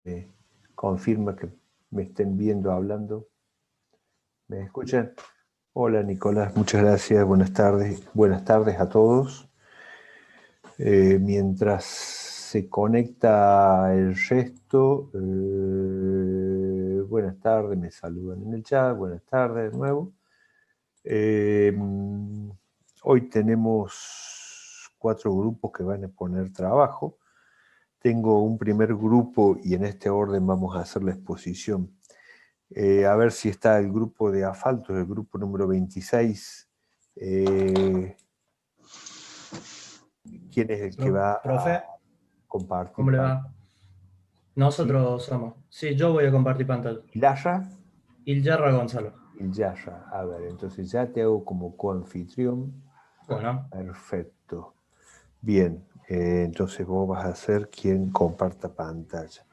me confirma que me estén viendo, hablando. ¿Me escuchan? Hola Nicolás, muchas gracias, buenas tardes a todos. Mientras se conecta el resto, buenas tardes, me saludan en el chat, buenas tardes de nuevo. Hoy tenemos 4 grupos que van a poner trabajo. Tengo un primer grupo y en este orden vamos a hacer la exposición. A ver si está el grupo de asfalto, el grupo número 26. ¿Quién es el que va Profe, a compartir? ¿cómo le va? Nosotros somos. Sí, yo voy a compartir pantalla. ¿Ilasha? Ilyarra Gonzalo. Ilyasha. A ver, entonces ya te hago como coanfitrión. Bueno, Perfecto. Bien, entonces vos vas a ser quien comparta pantalla.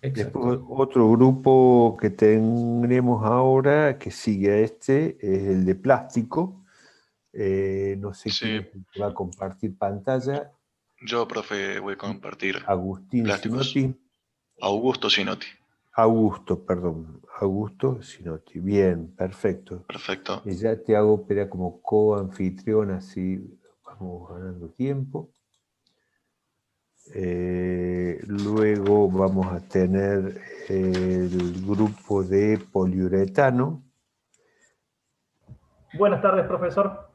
exacto. Después otro grupo que tenemos ahora, que sigue a este, es el de plástico. No sé quién es el que va a compartir pantalla. Yo, profe, voy a compartir Agustín plásticos. Sinotti. Augusto Sinotti. Augusto Sinotti. Bien, perfecto. Perfecto. Y ya te hago como coanfitrión, así vamos ganando tiempo. Luego vamos a tener el grupo de poliuretano. Buenas tardes, profesor.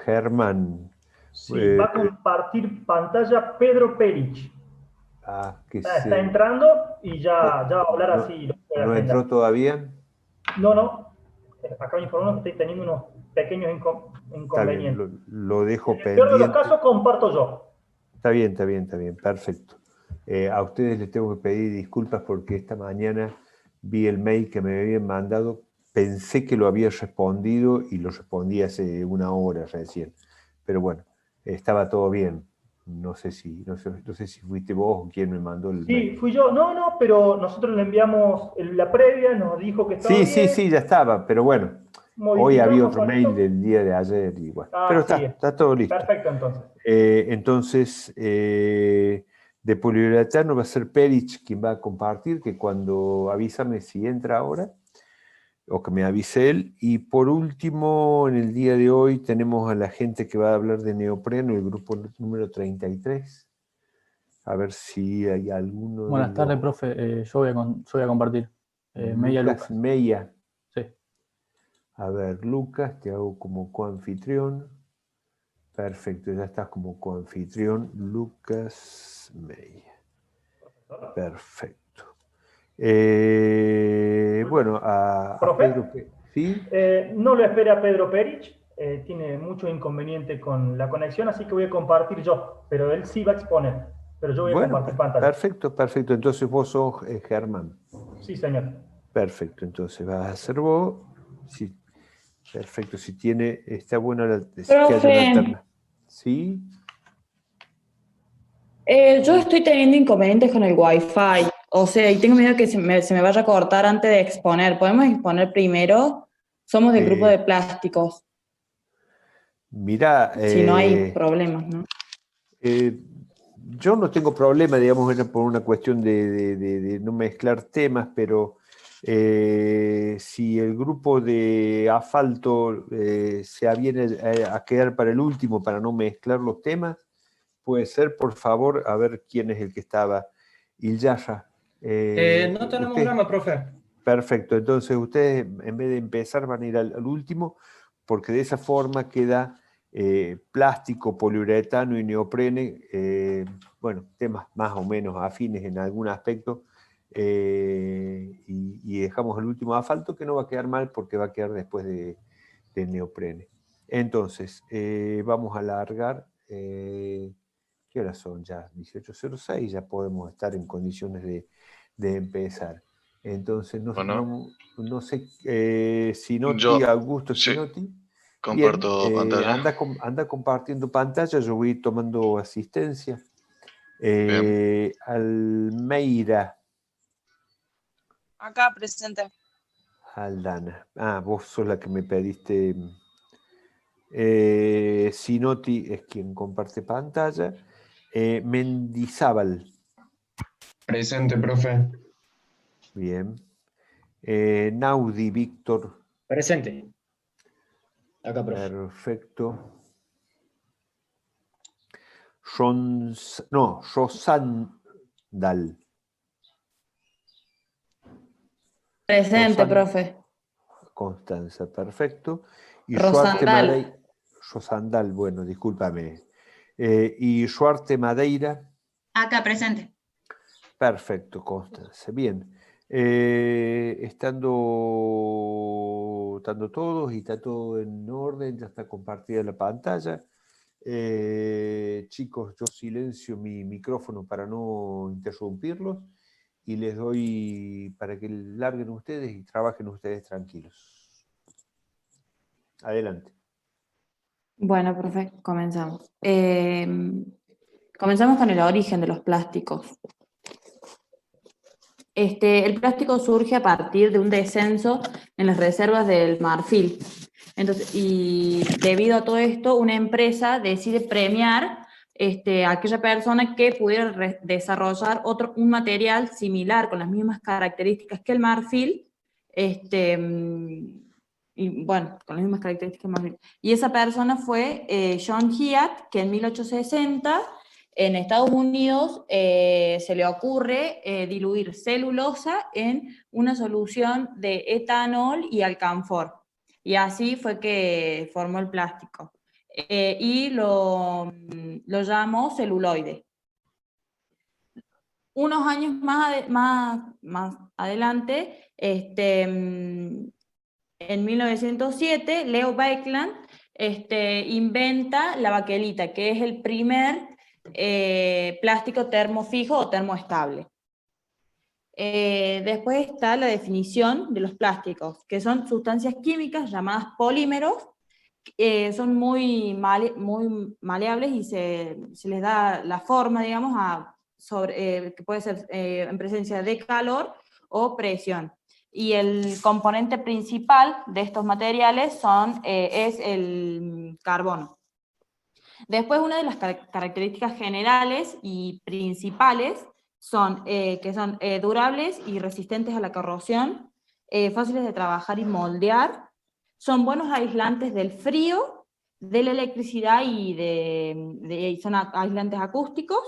Germán. Sí, va a compartir pantalla Pedro Perich. Está entrando y ya va a hablar así. ¿No entró todavía? No. Acá me informaron que estoy teniendo unos pequeños inconvenientes. Está bien, lo dejo pendiente. En el peor de los casos, comparto yo. Está bien, perfecto. A ustedes les tengo que pedir disculpas porque esta mañana vi el mail que me habían mandado, pensé que lo había respondido y lo respondí hace una hora recién. Pero bueno, estaba todo bien. No sé si fuiste vos o quién me mandó el mail. Sí, fui yo. No, pero nosotros le enviamos la previa, nos dijo que estaba bien. Sí, ya estaba, pero bueno, hoy había otro mail del día de ayer y bueno. Pero está todo listo. Perfecto, entonces. Entonces, de poliuretano va a ser Perich quien va a compartir, que cuando avísame si entra ahora, o que me avise él. Y por último, en el día de hoy tenemos a la gente que va a hablar de neopreno, el grupo número 33. A ver si hay alguno. Buenas tardes, profe. Yo voy a compartir. Lucas Meya. Sí. A ver, Lucas, te hago como coanfitrión. Perfecto, ya estás como coanfitrión, Lucas May. Perfecto. Bueno, a Pedro. ¿Sí? No lo espere a Pedro Perich, tiene mucho inconveniente con la conexión, así que voy a compartir yo, pero él sí va a exponer, pero yo voy a compartir pantalla. Perfecto. Entonces vos sos Germán. Sí, señor. Perfecto, entonces vas a ser vos. Sí. Perfecto, si está bueno la alternativa. ¿Sí? Yo estoy teniendo inconvenientes con el Wi-Fi, o sea, y tengo miedo que se me vaya a cortar antes de exponer. ¿Podemos exponer primero? Somos del grupo de plásticos. Mira, si no hay problemas, ¿no? Yo no tengo problema, digamos, era por una cuestión de no mezclar temas, pero si el grupo de asfalto se aviene a quedar para el último para no mezclar los temas, puede ser, por favor, a ver quién es el que estaba. Ilyasha. No tenemos drama, profe. Perfecto, entonces ustedes en vez de empezar van a ir al último, porque de esa forma queda plástico, poliuretano y neoprene, bueno, temas más o menos afines en algún aspecto, y dejamos el último asfalto, que no va a quedar mal porque va a quedar después del neoprene. Entonces, vamos a alargar, ¿qué horas son ya? 18:06, ya podemos estar en condiciones de empezar. Entonces, no sé, Sinotti, Augusto Sinotti. Comparto pantalla. Anda compartiendo pantalla, yo voy tomando asistencia. Almeida. Acá presente. Aldana. Vos sos la que me pediste. Sinotti es quien comparte pantalla. Mendizábal. Presente, profe. Bien. Naudi, Víctor. Presente. Acá, profe. Perfecto. Rosandal. Presente, profe. Constanza, perfecto. Y Rosandal. Rosandal, bueno, discúlpame. Y Suarte Madeira. Acá, presente. Perfecto, Constanza. Bien. Estando todos y está todo en orden, ya está compartida la pantalla. Chicos, yo silencio mi micrófono para no interrumpirlos y les doy para que larguen ustedes y trabajen ustedes tranquilos. Adelante. Bueno, profe, comenzamos. Comenzamos con el origen de los plásticos. El plástico surge a partir de un descenso en las reservas del marfil. Entonces, y debido a todo esto, una empresa decide premiar a aquella persona que pudiera desarrollar un material similar, con las mismas características que el marfil, y bueno, con las mismas características que el marfil. Y esa persona fue John Hyatt, que en 1860... en Estados Unidos se le ocurre diluir celulosa en una solución de etanol y alcanfor. Y así fue que formó el plástico. Y lo llamó celuloide. Unos años más adelante, en 1907, Leo Baekeland inventa la baquelita, que es el primer plástico termofijo o termoestable. Después está la definición de los plásticos, que son sustancias químicas llamadas polímeros, son muy maleables y se les da la forma, digamos, que puede ser en presencia de calor o presión. Y el componente principal de estos materiales es el carbono. Después, una de las características generales y principales son que son durables y resistentes a la corrosión, fáciles de trabajar y moldear, son buenos aislantes del frío, de la electricidad y son aislantes acústicos,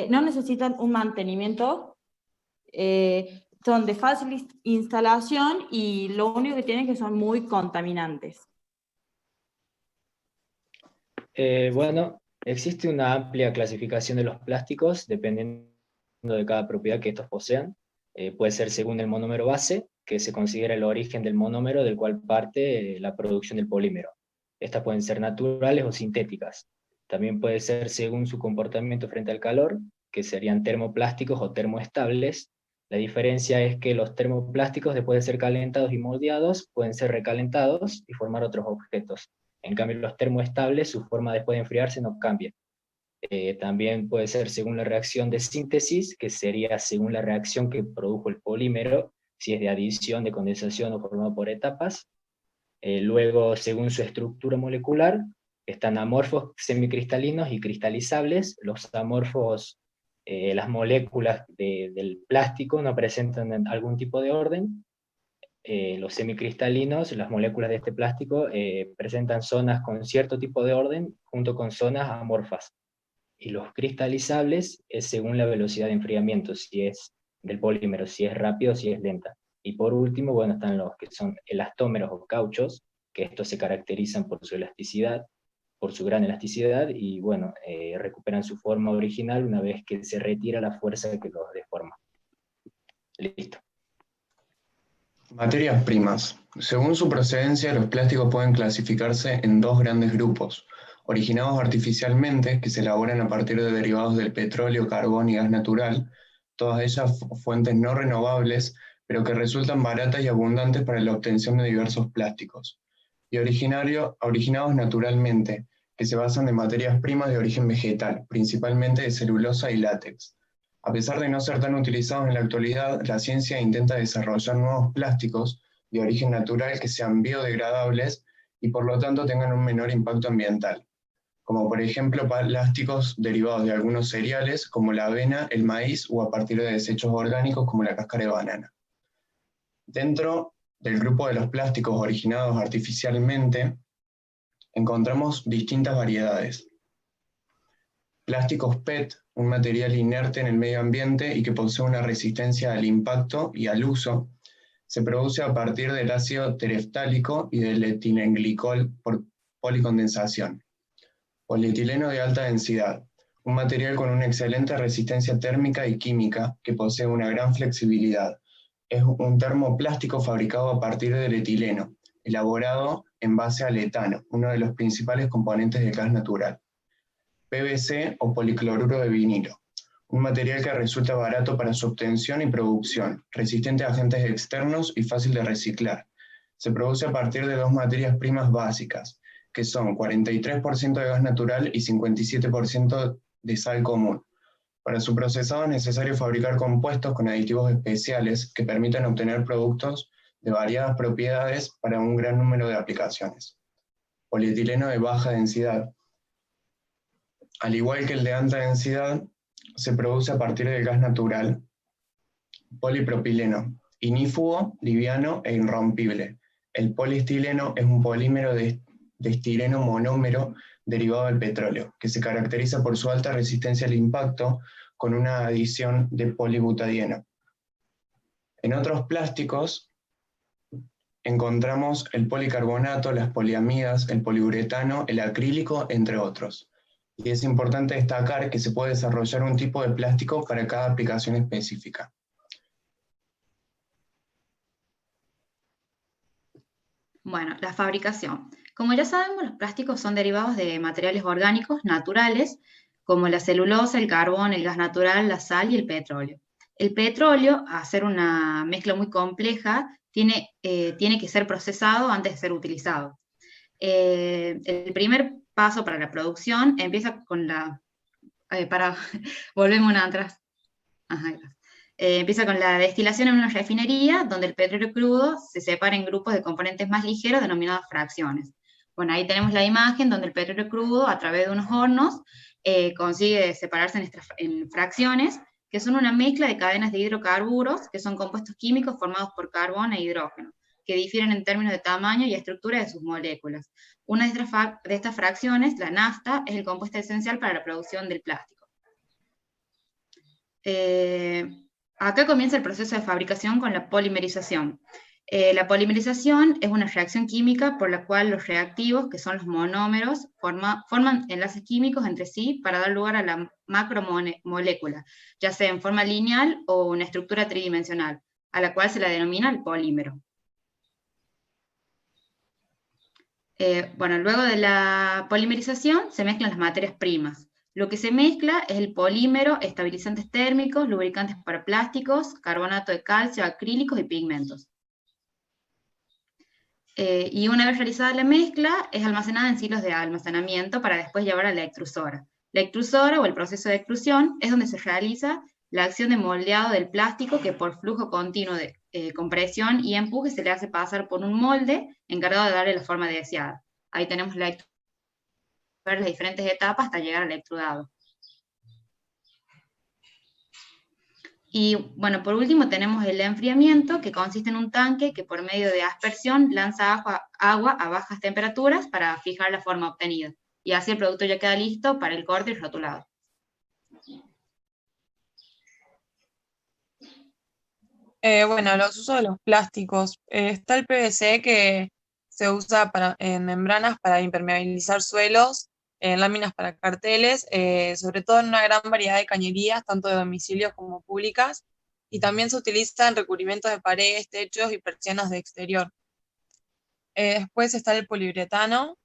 no necesitan un mantenimiento, son de fácil instalación y lo único que tienen es que son muy contaminantes. Bueno, existe una amplia clasificación de los plásticos dependiendo de cada propiedad que estos posean. Puede ser según el monómero base, que se considera el origen del monómero del cual parte la producción del polímero. Estas pueden ser naturales o sintéticas. También puede ser según su comportamiento frente al calor, que serían termoplásticos o termoestables. La diferencia es que los termoplásticos, después de ser calentados y moldeados, pueden ser recalentados y formar otros objetos. En cambio, los termoestables, su forma después de enfriarse no cambia. También puede ser según la reacción de síntesis, que sería según la reacción que produjo el polímero, si es de adición, de condensación o formado por etapas. Luego, según su estructura molecular, están amorfos, semicristalinos y cristalizables. Los amorfos, las moléculas del plástico no presentan algún tipo de orden. Los semicristalinos, las moléculas de este plástico, presentan zonas con cierto tipo de orden junto con zonas amorfas. Y los cristalizables es según la velocidad de enfriamiento, si es del polímero, si es rápido o si es lenta. Y por último, bueno, están los que son elastómeros o cauchos, que estos se caracterizan por su elasticidad, por su gran elasticidad, y bueno, recuperan su forma original una vez que se retira la fuerza que los deforma. Listo. Materias primas. Según su procedencia, los plásticos pueden clasificarse en dos grandes grupos: originados artificialmente, que se elaboran a partir de derivados del petróleo, carbón y gas natural, todas ellas fuentes no renovables, pero que resultan baratas y abundantes para la obtención de diversos plásticos; y originados naturalmente, que se basan en materias primas de origen vegetal, principalmente de celulosa y látex. A pesar de no ser tan utilizados en la actualidad, la ciencia intenta desarrollar nuevos plásticos de origen natural que sean biodegradables y por lo tanto tengan un menor impacto ambiental. como por ejemplo plásticos derivados de algunos cereales como la avena, el maíz o a partir de desechos orgánicos como la cáscara de banana. Dentro del grupo de los plásticos originados artificialmente, encontramos distintas variedades. Plásticos PET, un material inerte en el medio ambiente y que posee una resistencia al impacto y al uso, se produce a partir del ácido tereftálico y del etilenglicol por policondensación. Polietileno de alta densidad, un material con una excelente resistencia térmica y química que posee una gran flexibilidad. Es un termoplástico fabricado a partir del etileno, elaborado en base al etano, uno de los principales componentes del gas natural. PVC o policloruro de vinilo, un material que resulta barato para su obtención y producción, resistente a agentes externos y fácil de reciclar. Se produce a partir de dos materias primas básicas, que son 43% de gas natural y 57% de sal común. Para su procesado es necesario fabricar compuestos con aditivos especiales que permitan obtener productos de variadas propiedades para un gran número de aplicaciones. Polietileno de baja densidad. Al igual que el de alta densidad, se produce a partir del gas natural. Polipropileno, inífugo, liviano e irrompible. El poliestileno es un polímero de estireno monómero derivado del petróleo, que se caracteriza por su alta resistencia al impacto con una adición de polibutadieno. En otros plásticos encontramos el policarbonato, las poliamidas, el poliuretano, el acrílico, entre otros. Y es importante destacar que se puede desarrollar un tipo de plástico para cada aplicación específica. Bueno, la fabricación. Como ya sabemos, los plásticos son derivados de materiales orgánicos naturales, como la celulosa, el carbón, el gas natural, la sal y el petróleo. El petróleo, al ser una mezcla muy compleja, tiene que ser procesado antes de ser utilizado. El primer paso para la producción empieza con la... volvemos una atrás. Ajá, empieza con la destilación en una refinería, donde el petróleo crudo se separa en grupos de componentes más ligeros denominados fracciones. Bueno, ahí tenemos la imagen donde el petróleo crudo, a través de unos hornos, consigue separarse en fracciones, que son una mezcla de cadenas de hidrocarburos, que son compuestos químicos formados por carbón e hidrógeno, que difieren en términos de tamaño y estructura de sus moléculas. Una de estas fracciones, la nafta, es el compuesto esencial para la producción del plástico. Acá comienza el proceso de fabricación con la polimerización. La polimerización es una reacción química por la cual los reactivos, que son los monómeros, forman enlaces químicos entre sí para dar lugar a la macromolécula, ya sea en forma lineal o una estructura tridimensional, a la cual se la denomina el polímero. Bueno, luego de la polimerización se mezclan las materias primas. Lo que se mezcla es el polímero, estabilizantes térmicos, lubricantes para plásticos, carbonato de calcio, acrílicos y pigmentos. Y una vez realizada la mezcla, es almacenada en silos de almacenamiento para después llevar a la extrusora. La extrusora, o el proceso de extrusión, es donde se realiza la acción de moldeado del plástico, que por flujo continuo de compresión y empuje se le hace pasar por un molde encargado de darle la forma deseada. Ahí tenemos ver las diferentes etapas hasta llegar al extrudado. Y bueno, por último tenemos el enfriamiento, que consiste en un tanque que por medio de aspersión lanza agua a bajas temperaturas para fijar la forma obtenida. Y así el producto ya queda listo para el corte y rotulado. Bueno, los usos de los plásticos. Está el PVC, que se usa en membranas para impermeabilizar suelos, en láminas para carteles, sobre todo en una gran variedad de cañerías, tanto de domicilios como públicas, y también se utiliza en recubrimientos de paredes, techos y persianas de exterior. Después está el poliuretano.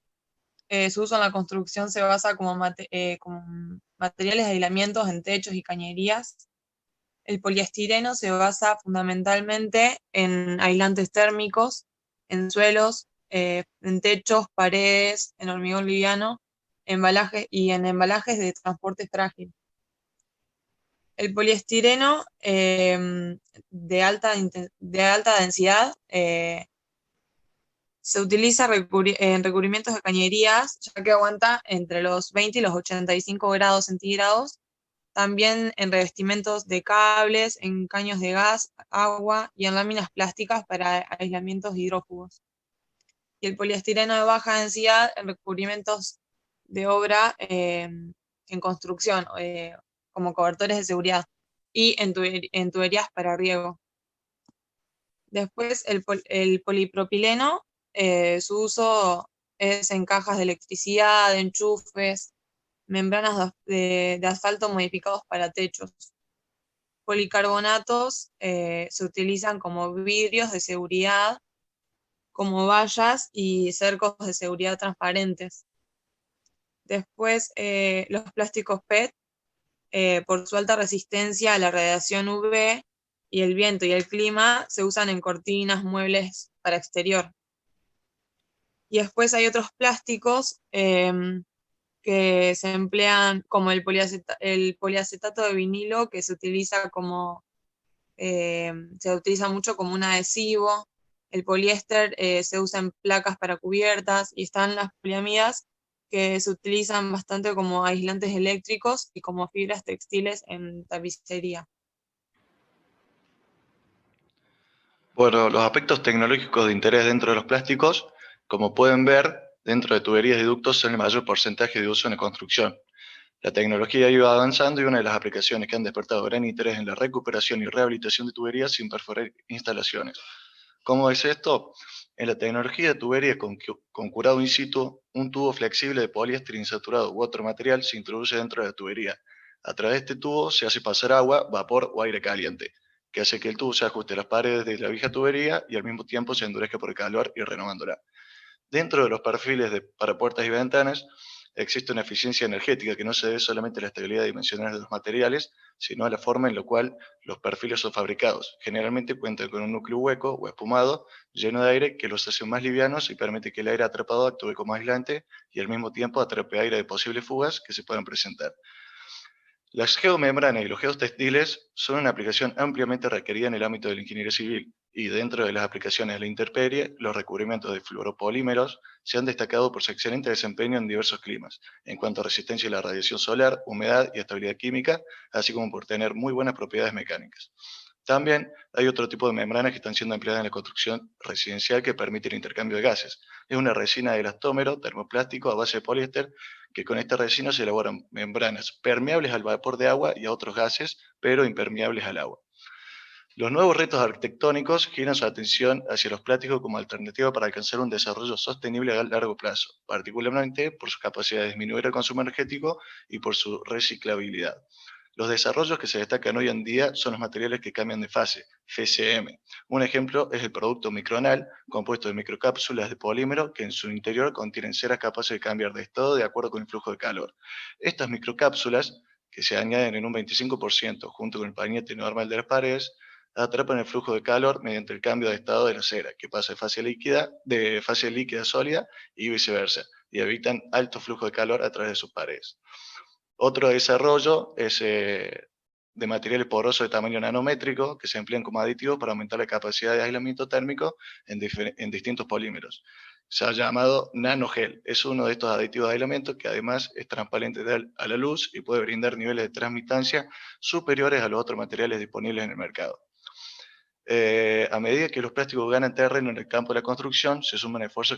Su uso en la construcción se basa como materiales de aislamientos en techos y cañerías. El poliestireno se basa fundamentalmente en aislantes térmicos, en suelos, en techos, paredes, en hormigón liviano, embalajes y en embalajes de transporte frágil. El poliestireno de alta densidad Se utiliza en recubrimientos de cañerías, ya que aguanta entre los 20 y los 85 grados centígrados. También en revestimientos de cables, en caños de gas, agua y en láminas plásticas para aislamientos de hidrófugos. Y el poliestireno de baja densidad en recubrimientos de obra en construcción, como cobertores de seguridad, y en tuberías para riego. Después el polipropileno, su uso es en cajas de electricidad, enchufes, membranas de asfalto modificados para techos. Policarbonatos se utilizan como vidrios de seguridad, como vallas y cercos de seguridad transparentes. Después los plásticos PET, por su alta resistencia a la radiación UV y el viento y el clima, se usan en cortinas, muebles para exterior. Y después hay otros plásticos que se emplean, como el poliacetato de vinilo, que se utiliza mucho como un adhesivo. El poliéster se usa en placas para cubiertas, y están las poliamidas, que se utilizan bastante como aislantes eléctricos y como fibras textiles en tapicería. Bueno, los aspectos tecnológicos de interés dentro de los plásticos, como pueden ver, dentro de tuberías y ductos son el mayor porcentaje de uso en la construcción. La tecnología ha ido avanzando y una de las aplicaciones que han despertado gran interés en la recuperación y rehabilitación de tuberías sin perforar instalaciones. ¿Cómo es esto? En la tecnología de tubería con curado in situ, un tubo flexible de poliéster insaturado u otro material se introduce dentro de la tubería. A través de este tubo se hace pasar agua, vapor o aire caliente, que hace que el tubo se ajuste a las paredes de la vieja tubería y al mismo tiempo se endurezca por el calor y renovándola. Dentro de los perfiles para puertas y ventanas, existe una eficiencia energética que no se debe solamente a la estabilidad dimensional de los materiales, sino a la forma en la cual los perfiles son fabricados. Generalmente cuentan con un núcleo hueco o espumado, lleno de aire, que los hace más livianos y permite que el aire atrapado actúe como aislante y al mismo tiempo atrape aire de posibles fugas que se puedan presentar. Las geomembranas y los geotextiles son una aplicación ampliamente requerida en el ámbito de la ingeniería civil, y dentro de las aplicaciones de la intemperie, los recubrimientos de fluoropolímeros se han destacado por su excelente desempeño en diversos climas, en cuanto a resistencia a la radiación solar, humedad y estabilidad química, así como por tener muy buenas propiedades mecánicas. También hay otro tipo de membranas que están siendo empleadas en la construcción residencial que permite el intercambio de gases. Es una resina de elastómero termoplástico a base de poliéster, que con esta resina se elaboran membranas permeables al vapor de agua y a otros gases, pero impermeables al agua. Los nuevos retos arquitectónicos giran su atención hacia los plásticos como alternativa para alcanzar un desarrollo sostenible a largo plazo, particularmente por su capacidad de disminuir el consumo energético y por su reciclabilidad. Los desarrollos que se destacan hoy en día son los materiales que cambian de fase, FCM. Un ejemplo es el producto micronal, compuesto de microcápsulas de polímero que en su interior contienen ceras capaces de cambiar de estado de acuerdo con el flujo de calor. Estas microcápsulas, que se añaden en un 25% junto con el pañete normal de las paredes, atrapan el flujo de calor mediante el cambio de estado de la cera, que pasa de fase líquida a sólida y viceversa, y evitan alto flujo de calor a través de sus paredes. Otro desarrollo es de materiales porosos de tamaño nanométrico que se emplean como aditivos para aumentar la capacidad de aislamiento térmico en distintos polímeros. Se ha llamado nanogel. Es uno de estos aditivos de aislamiento que además es transparente a la luz y puede brindar niveles de transmitancia superiores a los otros materiales disponibles en el mercado. A medida que los plásticos ganan terreno en el campo de la construcción, se suman esfuerzos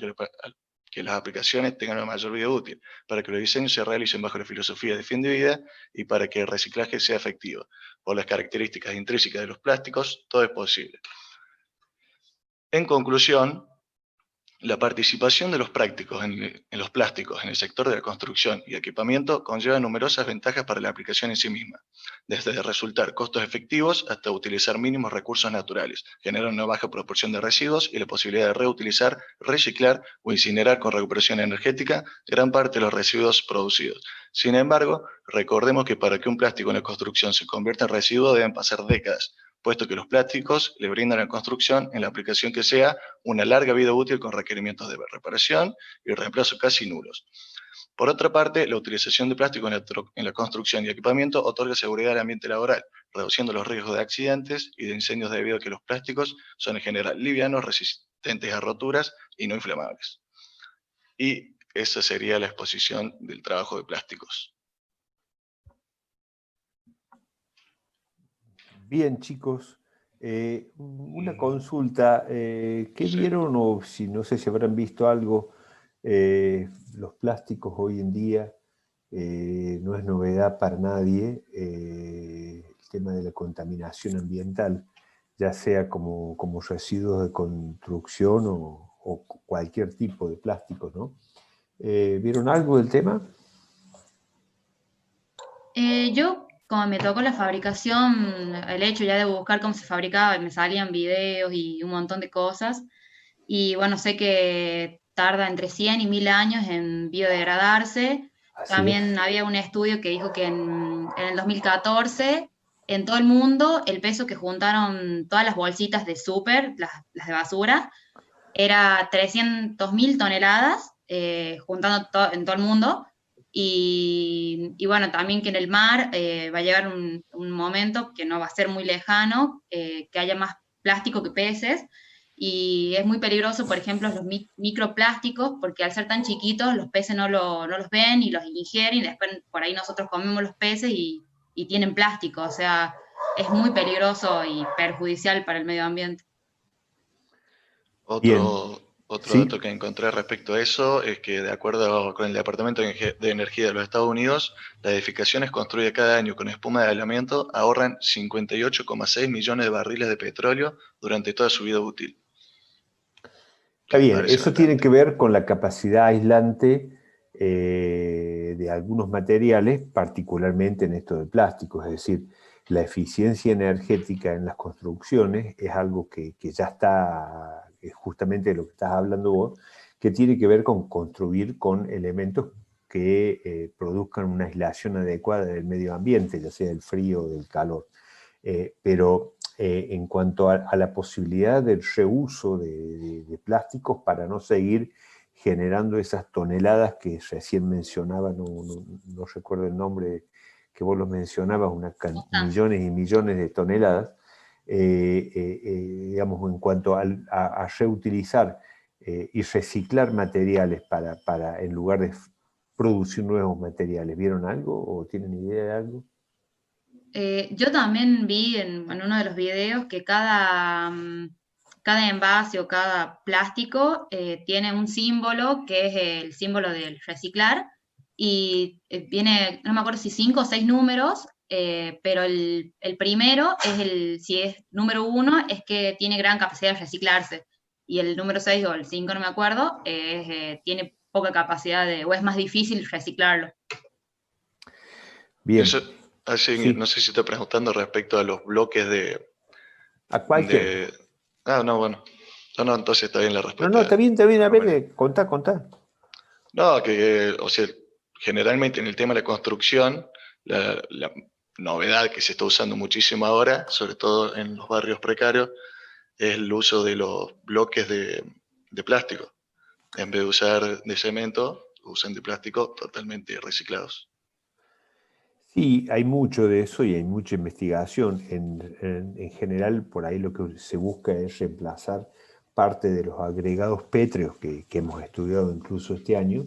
que las aplicaciones tengan una mayor vida útil, para que los diseños se realicen bajo la filosofía de fin de vida y para que el reciclaje sea efectivo. Por las características intrínsecas de los plásticos, todo es posible. En conclusión, la participación de los plásticos en el sector de la construcción y equipamiento conlleva numerosas ventajas para la aplicación en sí misma, desde resultar costos efectivos hasta utilizar mínimos recursos naturales, generar una baja proporción de residuos y la posibilidad de reutilizar, reciclar o incinerar con recuperación energética gran parte de los residuos producidos. Sin embargo, recordemos que para que un plástico en la construcción se convierta en residuo deben pasar décadas, puesto que los plásticos le brindan a la construcción, en la aplicación que sea, una larga vida útil con requerimientos de reparación y reemplazo casi nulos. Por otra parte, la utilización de plástico en la construcción y equipamiento otorga seguridad al ambiente laboral, reduciendo los riesgos de accidentes y de incendios debido a que los plásticos son en general livianos, resistentes a roturas y no inflamables. Y esa sería la exposición del trabajo de plásticos. Bien, chicos. Una consulta. ¿Qué vieron o si no sé si habrán visto algo? Los plásticos hoy en día no es novedad para nadie el tema de la contaminación ambiental, ya sea como residuos de construcción o cualquier tipo de plástico, ¿no? ¿Vieron algo del tema? Yo, como me tocó la fabricación, el hecho ya de buscar cómo se fabricaba, me salían videos y un montón de cosas. Y bueno, sé que tarda entre 100 y 1000 años en biodegradarse. Así También es. había un estudio que dijo que en el 2014, en todo el mundo, el peso que juntaron todas las bolsitas de súper, las de basura, era 300.000 toneladas, juntando en todo el mundo. Y bueno, también que en el mar va a llegar un momento que no va a ser muy lejano, que haya más plástico que peces, y es muy peligroso, por ejemplo, los microplásticos, porque al ser tan chiquitos, los peces no los ven y los ingieren, y después por ahí nosotros comemos los peces y tienen plástico, o sea, es muy peligroso y perjudicial para el medio ambiente. Bien. Otro Sí. dato que encontré respecto a eso es que, de acuerdo con el Departamento de Energía de los Estados Unidos, las edificaciones construidas cada año con espuma de aislamiento ahorran 58,6 millones de barriles de petróleo durante toda su vida útil. Está bien, Parece eso tiene bastante. que ver con la capacidad aislante de algunos materiales, particularmente en esto de plásticos, es decir, la eficiencia energética en las construcciones es algo que ya está, es justamente de lo que estás hablando vos, que tiene que ver con construir con elementos que produzcan una aislación adecuada del medio ambiente, ya sea del frío o del calor. Pero en cuanto a la posibilidad del reuso de plásticos para no seguir generando esas toneladas que recién mencionaba, no recuerdo el nombre que vos los mencionabas, millones y millones de toneladas, digamos, en cuanto a reutilizar y reciclar materiales en lugar de producir nuevos materiales. ¿Vieron algo o tienen idea de algo? Yo también vi en uno de los videos que cada envase o cada plástico tiene un símbolo que es el símbolo del reciclar y viene, no me acuerdo si 5 o 6 números, pero el primero si es número 1 es que tiene gran capacidad de reciclarse y el número 6 o el 5 no me acuerdo, tiene poca capacidad o es más difícil reciclarlo. Bien. Eso, Sí. no sé si está preguntando respecto a los bloques de... ¿A cualquier? No, bueno. No, entonces está bien la respuesta. No, está bien, a ver, contá. No, o sea, generalmente en el tema de la construcción, la novedad que se está usando muchísimo ahora, sobre todo en los barrios precarios, es el uso de los bloques de plástico. En vez de usar de cemento, usan de plástico totalmente reciclados. Sí, hay mucho de eso y hay mucha investigación. En general, por ahí lo que se busca es reemplazar parte de los agregados pétreos que hemos estudiado incluso este año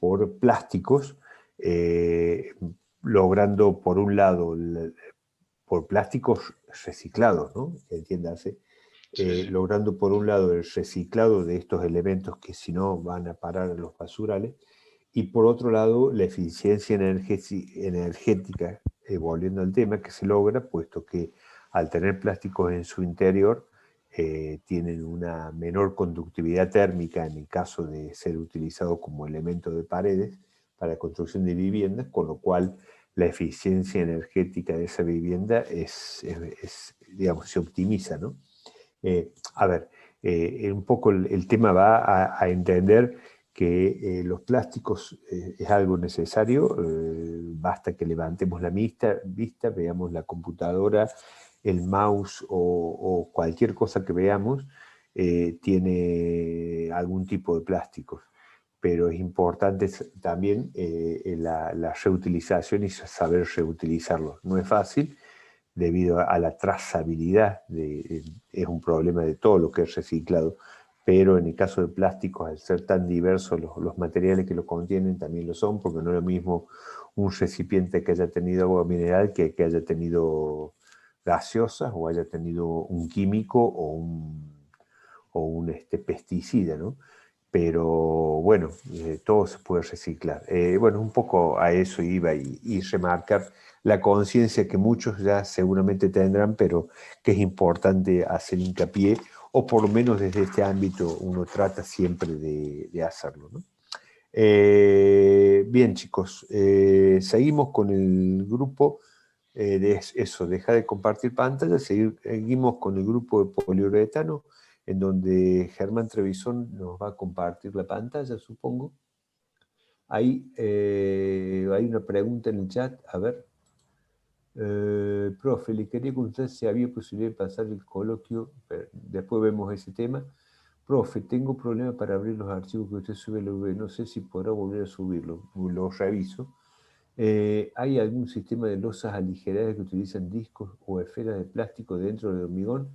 por plásticos, logrando por un lado, por plásticos reciclados, ¿no? Entiéndase, Sí. logrando por un lado el reciclado de estos elementos que si no van a parar a los basurales, y por otro lado la eficiencia energética, volviendo al tema, que se logra, puesto que al tener plásticos en su interior, tienen una menor conductividad térmica en el caso de ser utilizado como elemento de paredes para la construcción de viviendas, con lo cual la eficiencia energética de esa vivienda digamos, se optimiza, ¿no? A ver, un poco el tema va a entender que los plásticos es algo necesario, basta que levantemos la vista, veamos la computadora, el mouse o cualquier cosa que veamos, tiene algún tipo de plásticos. Pero es importante también la reutilización y saber reutilizarlos. No es fácil, debido a la trazabilidad, es un problema de todo lo que es reciclado, pero en el caso de plásticos, al ser tan diversos los materiales que lo contienen, también lo son, porque no es lo mismo un recipiente que haya tenido agua mineral que haya tenido gaseosas o haya tenido un químico o un pesticida, ¿no? Pero bueno, todo se puede reciclar. Bueno, un poco a eso iba y remarcar la conciencia que muchos ya seguramente tendrán, pero que es importante hacer hincapié, o por lo menos desde este ámbito uno trata siempre de hacerlo, ¿no? Bien, chicos, seguimos con el grupo de eso, deja de compartir pantalla, seguimos con el grupo de poliuretano, en donde Germán Trevisón nos va a compartir la pantalla, supongo. Ahí hay una pregunta en el chat, a ver. Profe, le quería preguntar si había posibilidad de pasar el coloquio, después vemos ese tema. Profe, tengo problemas para abrir los archivos que usted sube a la web, no sé si podrá volver a subirlo, lo reviso. ¿Hay algún sistema de losas aligeradas que utilizan discos o esferas de plástico dentro del hormigón?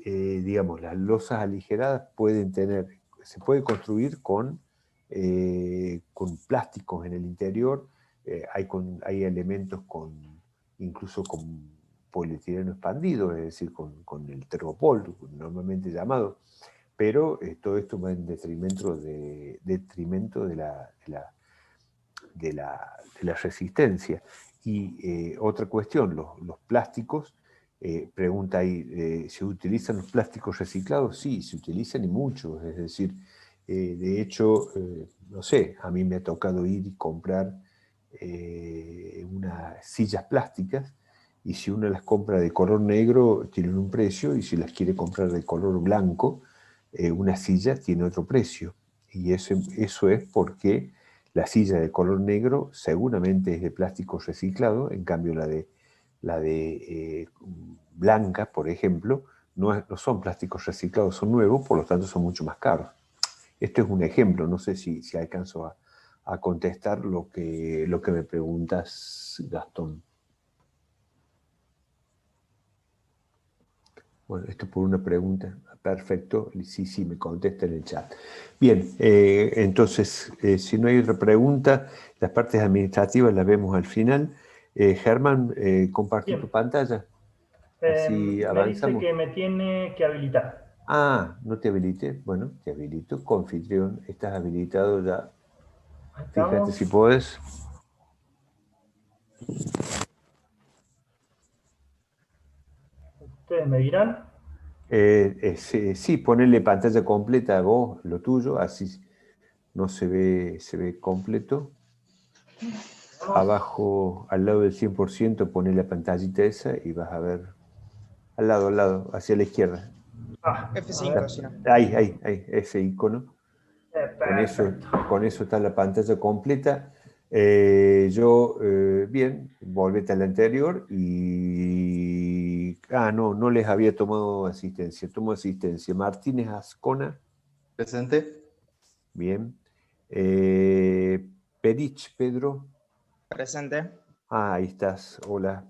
Digamos, las losas aligeradas se puede construir con plásticos en el interior, hay elementos incluso con polietileno expandido, es decir, con el tergopol, normalmente llamado, pero todo esto va en detrimento de la resistencia. Y otra cuestión, los plásticos, pregunta ahí, ¿se utilizan los plásticos reciclados? Sí, se utilizan y muchos, es decir, de hecho, no sé, a mí me ha tocado ir y comprar unas sillas plásticas, y si uno las compra de color negro tienen un precio, y si las quiere comprar de color blanco, una silla tiene otro precio. Y eso es porque la silla de color negro seguramente es de plástico reciclado, en cambio la de blanca, por ejemplo, no son plásticos reciclados, son nuevos, por lo tanto son mucho más caros. Esto es un ejemplo, no sé si alcanzo a contestar lo que me preguntas, Gastón. Bueno, esto por una pregunta. Perfecto, sí, me contesta en el chat. Bien, entonces, si no hay otra pregunta, las partes administrativas las vemos al final. Germán, compartí tu pantalla. Así avanzamos. Me dice que me tiene que habilitar. Ah, no te habilité. Bueno, te habilito. Confitrión, estás habilitado ya. Fíjate si puedes. Ustedes me dirán. Sí, ponerle pantalla completa a vos, lo tuyo, así no se ve completo. Abajo, al lado del 100%, poner la pantallita esa y vas a ver al lado, hacia la izquierda. F5, si no. Ahí, ese icono. Con eso está la pantalla completa. Bien, volvete al anterior y... no les había tomado asistencia. Tomo asistencia. Martínez Ascona. Presente. Bien. Perich, Pedro. Presente. Ahí estás. Hola.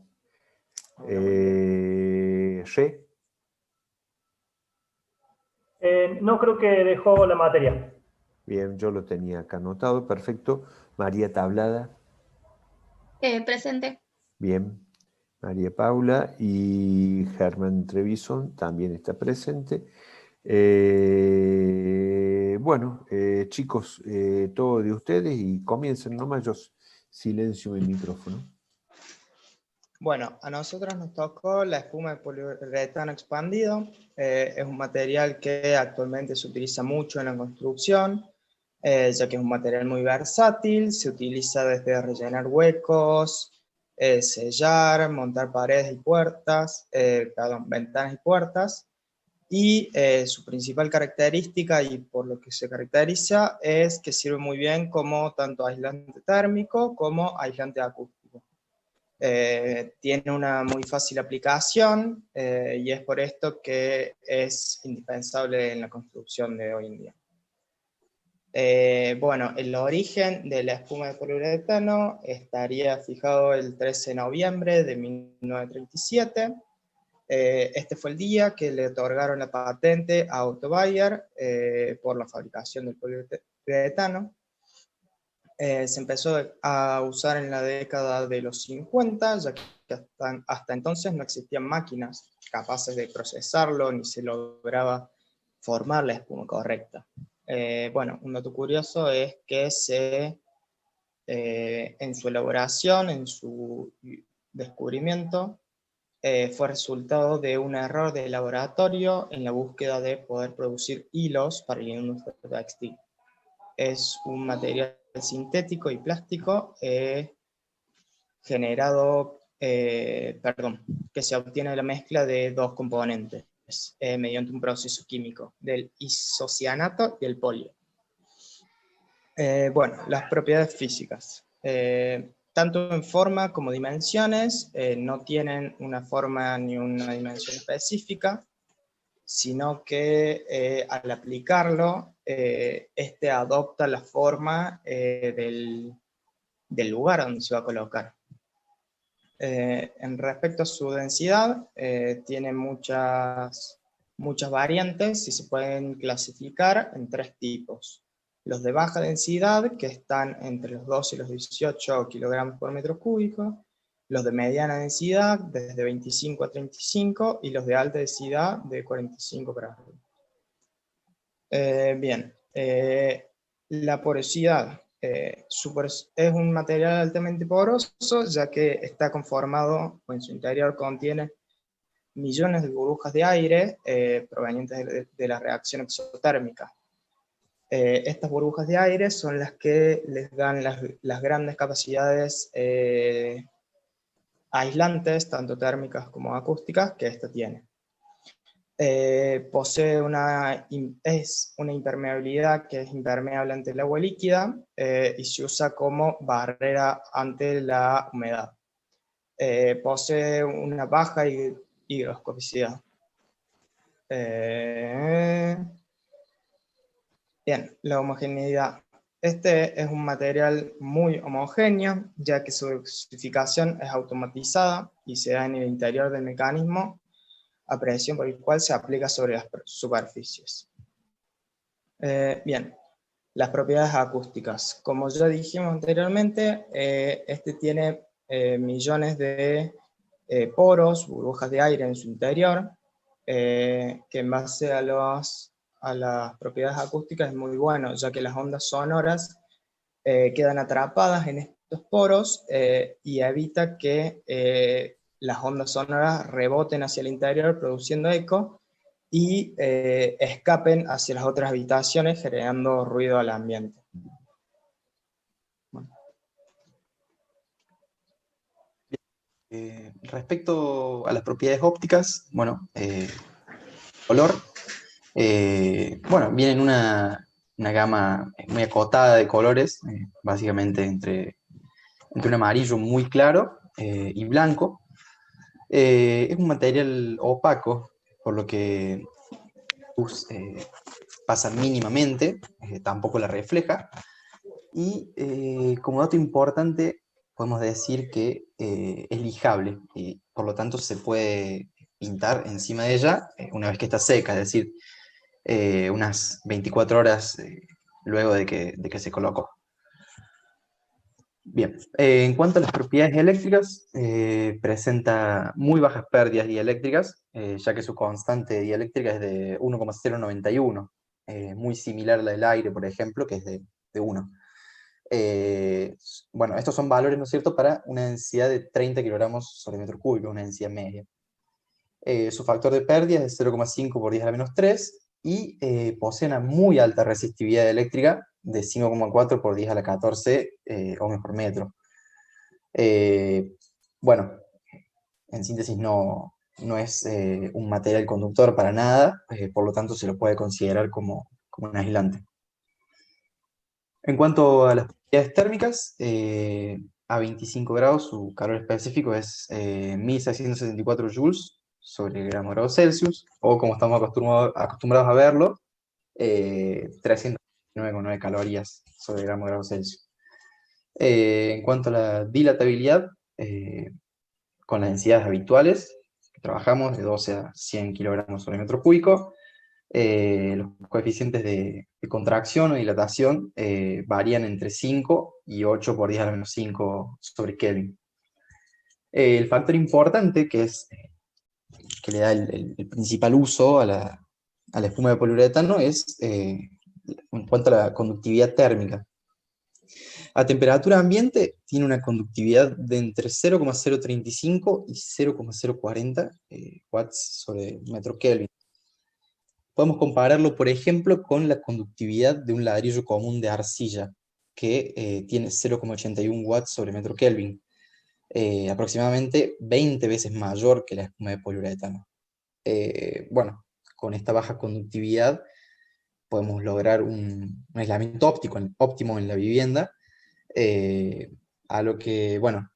No, creo que dejó la materia. Bien, yo lo tenía acá anotado, perfecto. María Tablada. Presente. Bien. María Paula y Germán Trevisón también está presente. Bueno, chicos, todo de ustedes y comiencen nomás, yo silencio mi micrófono. Bueno, a nosotros nos tocó la espuma de poliuretano expandido. Es un material que actualmente se utiliza mucho en la construcción, ya que es un material muy versátil, se utiliza desde rellenar huecos, sellar, montar paredes y puertas, ventanas y puertas, y su principal característica y por lo que se caracteriza es que sirve muy bien como tanto aislante térmico como aislante acústico. Tiene una muy fácil aplicación y es por esto que es indispensable en la construcción de hoy en día. Bueno, el origen de la espuma de poliuretano estaría fijado el 13 de noviembre de 1937 Este fue el día que le otorgaron la patente a Otto Bayer por la fabricación del poliuretano. Se empezó a usar en la década de los 50, ya que hasta entonces no existían máquinas capaces de procesarlo, ni se lograba formar la espuma correcta. Bueno, un dato curioso es que en su elaboración, en su descubrimiento, fue resultado de un error de laboratorio en la búsqueda de poder producir hilos para la industria textil. Es un material sintético y plástico que se obtiene de la mezcla de dos componentes mediante un proceso químico, del isocianato y el polio. Bueno, las propiedades físicas. Tanto en forma como dimensiones, no tienen una forma ni una dimensión específica, sino que al aplicarlo, este adopta la forma del lugar donde se va a colocar. En respecto a su densidad, tiene muchas variantes y se pueden clasificar en 3 tipos. Los de baja densidad, que están entre los 12 y los 18 kilogramos por metro cúbico, los de mediana densidad, desde 25 a 35, y los de alta densidad, de 45 para arriba. Bien, la porosidad. Es un material altamente poroso, ya que está conformado, o en su interior contiene millones de burbujas de aire provenientes de la reacción exotérmica. Estas burbujas de aire son las que les dan las grandes capacidades aislantes, tanto térmicas como acústicas, que esta tiene. Posee una impermeabilidad que es impermeable ante el agua líquida y se usa como barrera ante la humedad. Posee una baja higroscopicidad. Bien, la homogeneidad. Este es un material muy homogéneo, ya que su dosificación es automatizada y se da en el interior del mecanismo a presión por el cual se aplica sobre las superficies. Bien, las propiedades acústicas. Como ya dijimos anteriormente, este tiene millones de poros, burbujas de aire en su interior, que en base a las propiedades acústicas es muy bueno, ya que las ondas sonoras quedan atrapadas en estos poros y evita que las ondas sonoras reboten hacia el interior produciendo eco y escapen hacia las otras habitaciones generando ruido al ambiente. Bueno. Respecto a las propiedades ópticas, bueno, color, bueno, viene una gama muy acotada de colores, básicamente entre un amarillo muy claro y blanco. Es un material opaco, por lo que luz pasa mínimamente, tampoco la refleja, y como dato importante podemos decir que es lijable, y por lo tanto se puede pintar encima de ella una vez que está seca, es decir, unas 24 horas luego de que se colocó. Bien, en cuanto a las propiedades eléctricas, presenta muy bajas pérdidas dieléctricas, ya que su constante dieléctrica es de 1,091, muy similar a la del aire, por ejemplo, que es de 1. Bueno, estos son valores, ¿no es cierto?, para una densidad de 30 kilogramos sobre metro cúbico, una densidad media. Su factor de pérdida es de 0,5 por 10 a la menos 3, y posee una muy alta resistividad eléctrica de 5,4 por 10 a la 14 ohmios por metro. Bueno, en síntesis no es un material conductor para nada, por lo tanto se lo puede considerar como un aislante. En cuanto a las propiedades térmicas, a 25 grados su calor específico es 1674 joules sobre gramo grado Celsius, o como estamos acostumbrados a verlo, 309,9 calorías sobre gramo grado Celsius. En cuanto a la dilatabilidad, con las densidades habituales, que trabajamos, de 12 a 100 kilogramos sobre metro cúbico. Los coeficientes de contracción o dilatación varían entre 5 y 8 por 10 a la menos 5 sobre Kelvin. El factor importante que le da el principal uso a la espuma de poliuretano es en cuanto a la conductividad térmica. A temperatura ambiente tiene una conductividad de entre 0,035 y 0,040 watts sobre metro Kelvin. Podemos compararlo, por ejemplo, con la conductividad de un ladrillo común de arcilla, que tiene 0,81 watts sobre metro Kelvin, aproximadamente 20 veces mayor que la espuma de poliuretano. Bueno, con esta baja conductividad podemos lograr un aislamiento óptimo en la vivienda, a lo que, bueno,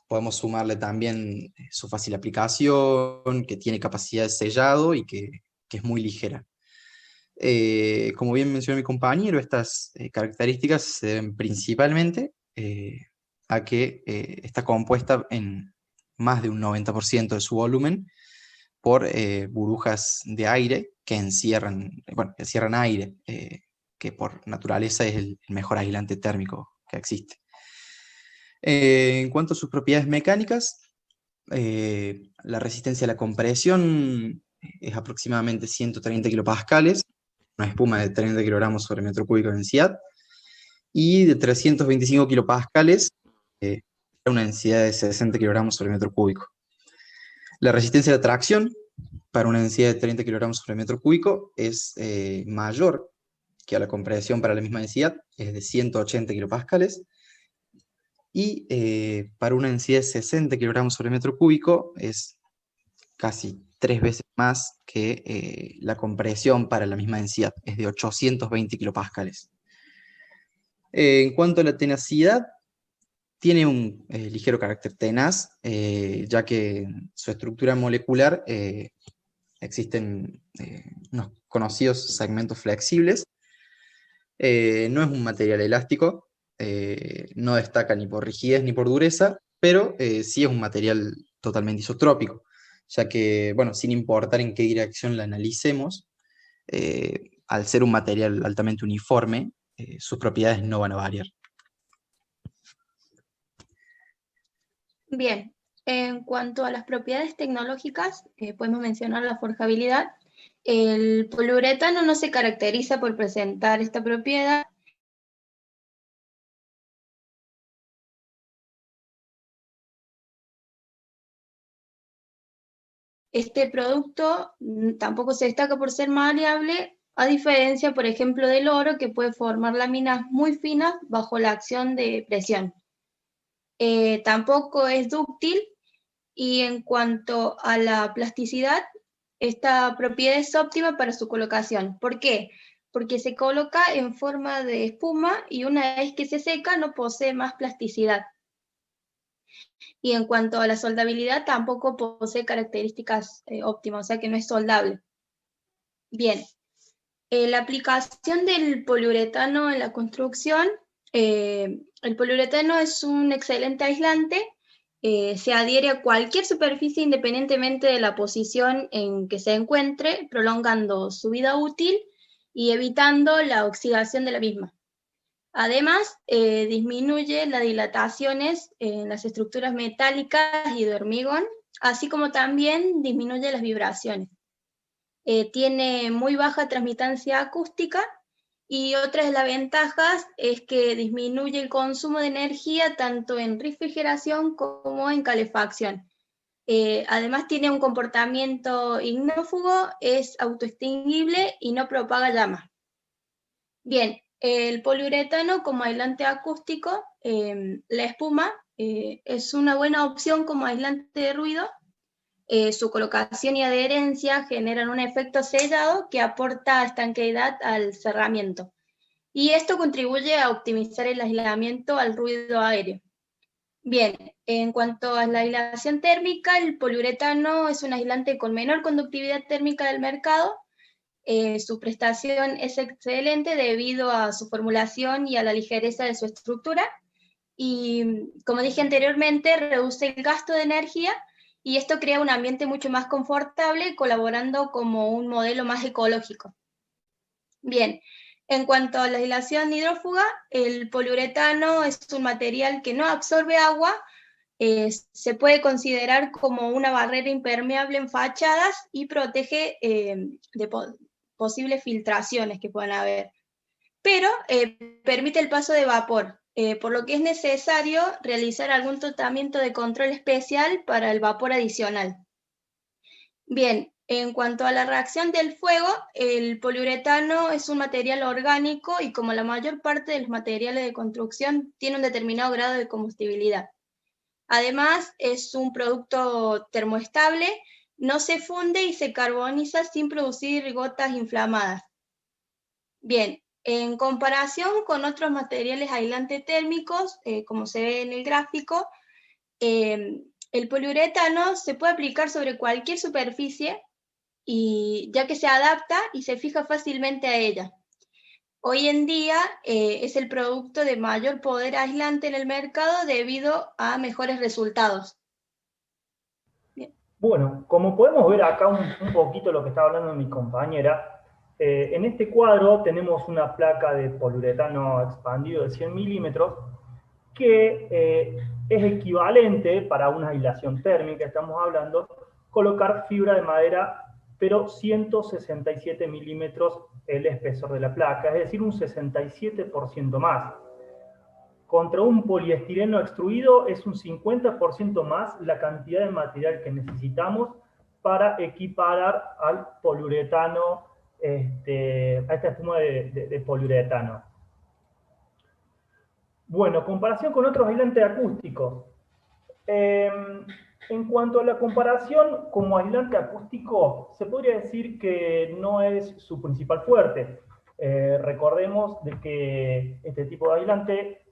podemos sumarle también su fácil aplicación, que tiene capacidad de sellado y que es muy ligera. Como bien mencionó mi compañero, estas características se deben principalmente a que está compuesta en más de un 90% de su volumen por burbujas de aire que encierran aire, que por naturaleza es el mejor aislante térmico que existe. En cuanto a sus propiedades mecánicas, la resistencia a la compresión es aproximadamente 130 kilopascales, una espuma de 30 kilogramos sobre metro cúbico de densidad, y de 325 kilopascales, una densidad de 60 kilogramos sobre metro cúbico. La resistencia de tracción para una densidad de 30 kilogramos sobre metro cúbico es mayor que a la compresión para la misma densidad, es de 180 kilopascales, y para una densidad de 60 kilogramos sobre metro cúbico es casi 3 veces más que la compresión para la misma densidad, es de 820 kilopascales. En cuanto a la tenacidad, tiene un ligero carácter tenaz, ya que en su estructura molecular existen unos conocidos segmentos flexibles. No es un material elástico, no destaca ni por rigidez ni por dureza, pero sí es un material totalmente isotrópico, ya que, bueno, sin importar en qué dirección la analicemos, al ser un material altamente uniforme, sus propiedades no van a variar. Bien, en cuanto a las propiedades tecnológicas, podemos mencionar la forjabilidad. El poliuretano no se caracteriza por presentar esta propiedad. Este producto tampoco se destaca por ser maleable, a diferencia, por ejemplo, del oro, que puede formar láminas muy finas bajo la acción de presión. Tampoco es dúctil, y en cuanto a la plasticidad, esta propiedad es óptima para su colocación. ¿Por qué? Porque se coloca en forma de espuma y una vez que se seca no posee más plasticidad. Y en cuanto a la soldabilidad, tampoco posee características óptimas, o sea que no es soldable. Bien, la aplicación del poliuretano en la construcción. El poliuretano es un excelente aislante, se adhiere a cualquier superficie independientemente de la posición en que se encuentre, prolongando su vida útil y evitando la oxidación de la misma. Además, disminuye las dilataciones en las estructuras metálicas y de hormigón, así como también disminuye las vibraciones. Tiene muy baja transmitancia acústica, y otra de las ventajas es que disminuye el consumo de energía tanto en refrigeración como en calefacción. Además tiene un comportamiento ignífugo, es autoextinguible y no propaga llamas. Bien, el poliuretano como aislante acústico, la espuma es una buena opción como aislante de ruido. Su colocación y adherencia generan un efecto sellado que aporta estanqueidad al cerramiento. Y esto contribuye a optimizar el aislamiento al ruido aéreo. Bien, en cuanto a la aislación térmica, el poliuretano es un aislante con menor conductividad térmica del mercado. Su prestación es excelente debido a su formulación y a la ligereza de su estructura. Y como dije anteriormente, reduce el gasto de energía y esto crea un ambiente mucho más confortable, colaborando como un modelo más ecológico. Bien, en cuanto a la aislación hidrófuga, el poliuretano es un material que no absorbe agua, se puede considerar como una barrera impermeable en fachadas y protege de posibles filtraciones que puedan haber, pero permite el paso de vapor, por lo que es necesario realizar algún tratamiento de control especial para el vapor adicional. Bien, en cuanto a la reacción del fuego, el poliuretano es un material orgánico y, como la mayor parte de los materiales de construcción, tiene un determinado grado de combustibilidad. Además, es un producto termoestable, no se funde y se carboniza sin producir gotas inflamadas. Bien, en comparación con otros materiales aislantes térmicos, como se ve en el gráfico, el poliuretano se puede aplicar sobre cualquier superficie, y ya que se adapta y se fija fácilmente a ella. Hoy en día es el producto de mayor poder aislante en el mercado debido a mejores resultados. Bien. Bueno, como podemos ver acá un poquito lo que está hablando mi compañera, en este cuadro tenemos una placa de poliuretano expandido de 100 milímetros que es equivalente para una aislación térmica, estamos hablando, colocar fibra de madera, pero 167 milímetros el espesor de la placa, es decir, un 67% más. Contra un poliestireno extruido es un 50% más la cantidad de material que necesitamos para equiparar al poliuretano, a esta espuma de poliuretano. Bueno, comparación con otros aislantes acústicos. En cuanto a la comparación como aislante acústico, se podría decir que no es su principal fuerte. Recordemos de que este tipo de aislante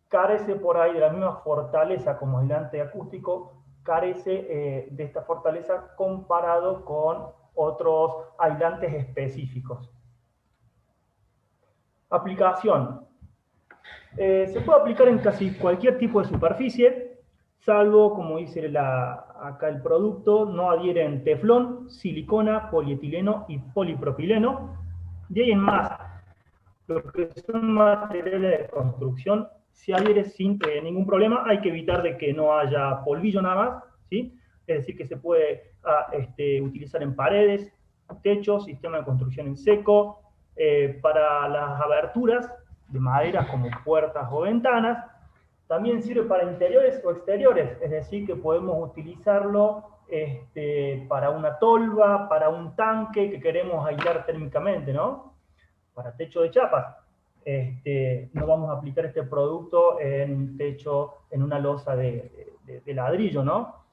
carece por ahí de la misma fortaleza como aislante acústico, carece de esta fortaleza comparado con otros aislantes específicos. Aplicación. Se puede aplicar en casi cualquier tipo de superficie, salvo, como dice acá el producto, no adhieren teflón, silicona, polietileno y polipropileno. De ahí en más, lo que son materiales de construcción, se adhiere sin ningún problema. Hay que evitar de que no haya polvillo nada más, ¿sí? Es decir, que se puede utilizar en paredes, techos, sistema de construcción en seco, para las aberturas de madera como puertas o ventanas. También sirve para interiores o exteriores, es decir, que podemos utilizarlo para una tolva, para un tanque que queremos aislar térmicamente, ¿no? Para techo de chapas. No vamos a aplicar este producto en un techo, en una losa de ladrillo, ¿no?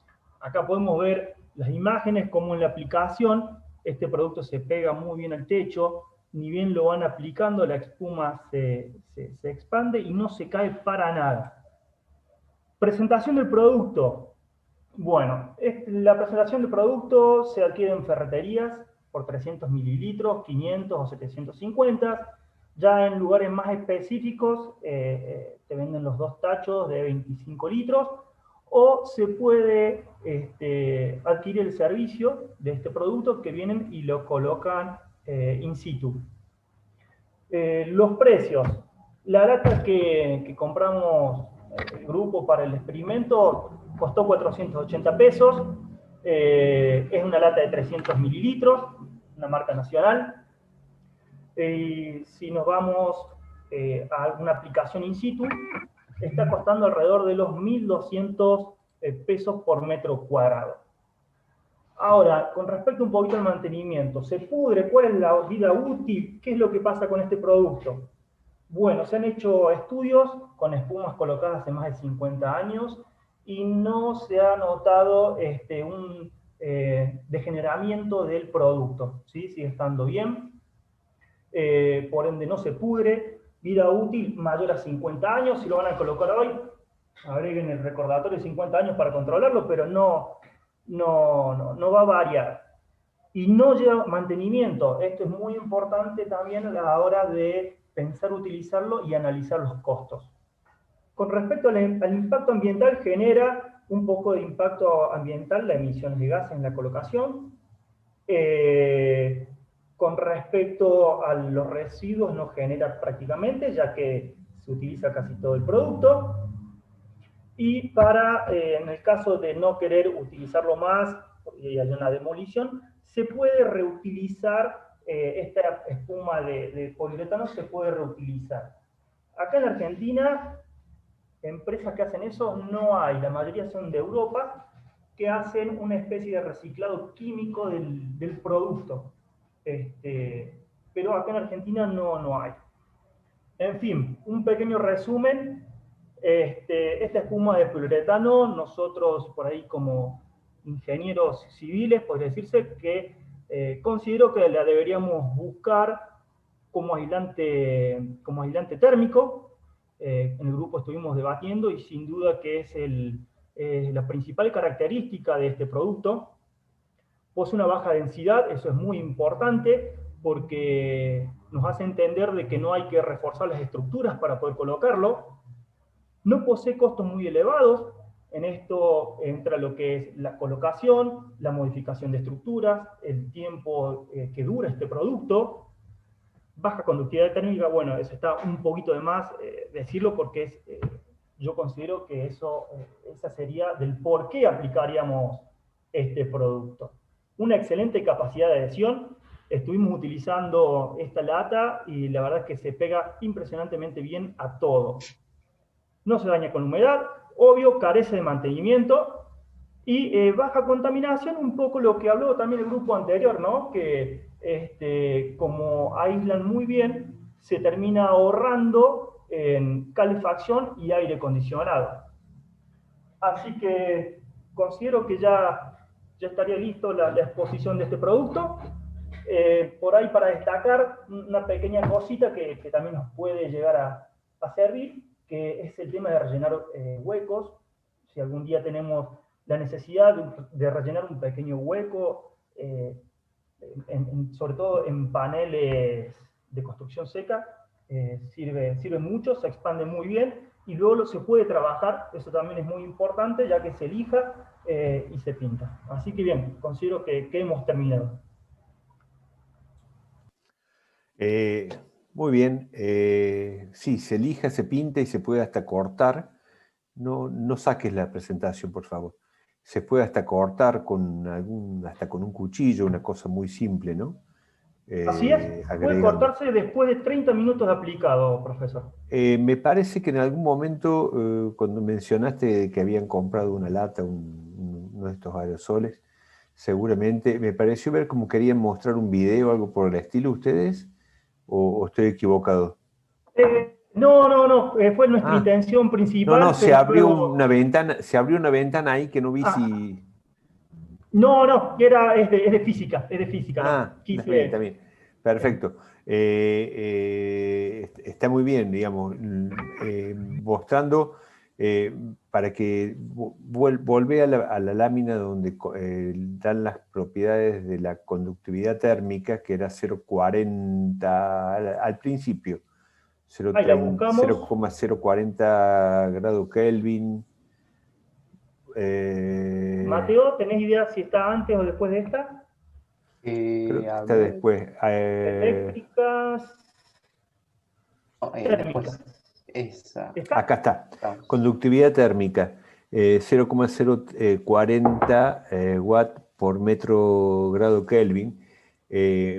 Acá podemos ver las imágenes, como en la aplicación este producto se pega muy bien al techo, ni bien lo van aplicando, la espuma se expande y no se cae para nada. Presentación del producto. Bueno, la presentación del producto se adquiere en ferreterías por 300 mililitros, 500 o 750. Ya en lugares más específicos te venden los 2 tachos de 25 litros, o se puede adquirir el servicio de este producto que vienen y lo colocan in situ. Los precios. La lata que compramos el grupo para el experimento costó 480 pesos. Es una lata de 300 mililitros, una marca nacional. Si nos vamos a alguna aplicación in situ, está costando alrededor de los 1.200 pesos por metro cuadrado. Ahora, con respecto un poquito al mantenimiento, ¿se pudre? ¿Cuál es la vida útil? ¿Qué es lo que pasa con este producto? Bueno, se han hecho estudios con espumas colocadas hace más de 50 años y no se ha notado un degeneramiento del producto, ¿sí? Sigue estando bien, por ende no se pudre. Vida útil mayor a 50 años, si lo van a colocar hoy, agreguen el recordatorio de 50 años para controlarlo, pero no va a variar. Y no lleva mantenimiento. Esto es muy importante también a la hora de pensar utilizarlo y analizar los costos. Con respecto al impacto ambiental, genera un poco de impacto ambiental, la emisión de gases en la colocación. Con respecto a los residuos no genera prácticamente, ya que se utiliza casi todo el producto. Y en el caso de no querer utilizarlo más y hay una demolición, se puede reutilizar esta espuma de poliuretano, se puede reutilizar. Acá en Argentina, empresas que hacen eso no hay, la mayoría son de Europa, que hacen una especie de reciclado químico del producto. Pero acá en Argentina no hay. En fin, un pequeño resumen. Esta espuma de poliuretano, nosotros por ahí como ingenieros civiles, podría decirse que considero que la deberíamos buscar como aislante térmico. En el grupo estuvimos debatiendo y sin duda que es la principal característica de este producto. Posee una baja densidad, eso es muy importante porque nos hace entender de que no hay que reforzar las estructuras para poder colocarlo. No posee costos muy elevados, en esto entra lo que es la colocación, la modificación de estructuras, el tiempo que dura este producto. Baja conductividad térmica, bueno, eso está un poquito de más decirlo porque yo considero que esa sería del por qué aplicaríamos este producto. Una excelente capacidad de adhesión, estuvimos utilizando esta lata y la verdad es que se pega impresionantemente bien a todo. No se daña con humedad, obvio, carece de mantenimiento y baja contaminación, un poco lo que habló también el grupo anterior, ¿no? Que como aíslan muy bien, se termina ahorrando en calefacción y aire acondicionado. Así que considero que ya estaría listo la exposición de este producto. Por ahí para destacar una pequeña cosita que también nos puede llegar a servir, que es el tema de rellenar huecos. Si algún día tenemos la necesidad de rellenar un pequeño hueco, sobre todo en paneles de construcción seca, sirve mucho, se expande muy bien, y luego se puede trabajar, eso también es muy importante, ya que se lija y se pinta. Así que bien, considero que hemos terminado. Muy bien, sí, se lija, se pinta y se puede hasta cortar. No saques la presentación, por favor. Se puede hasta cortar hasta con un cuchillo, una cosa muy simple, ¿no? Así es, puede cortarse después de 30 minutos de aplicado, profesor. Me parece que en algún momento, cuando mencionaste que habían comprado una lata, uno de estos aerosoles, seguramente, me pareció ver como querían mostrar un video o algo por el estilo, ¿ustedes? ¿O estoy equivocado? No, fue nuestra intención principal. No, se abrió una ventana ahí que no vi si... No, es de física, está bien. Perfecto. Está muy bien, digamos, mostrando para que volvé a la lámina donde dan las propiedades de la conductividad térmica, que era 0,40 al principio. 0,040 grados Kelvin. Mateo, ¿tenés idea si está antes o después de esta? Creo que está después. Eléctricas. Térmicas. Acá está. Conductividad térmica. 0,040 watt por metro grado Kelvin.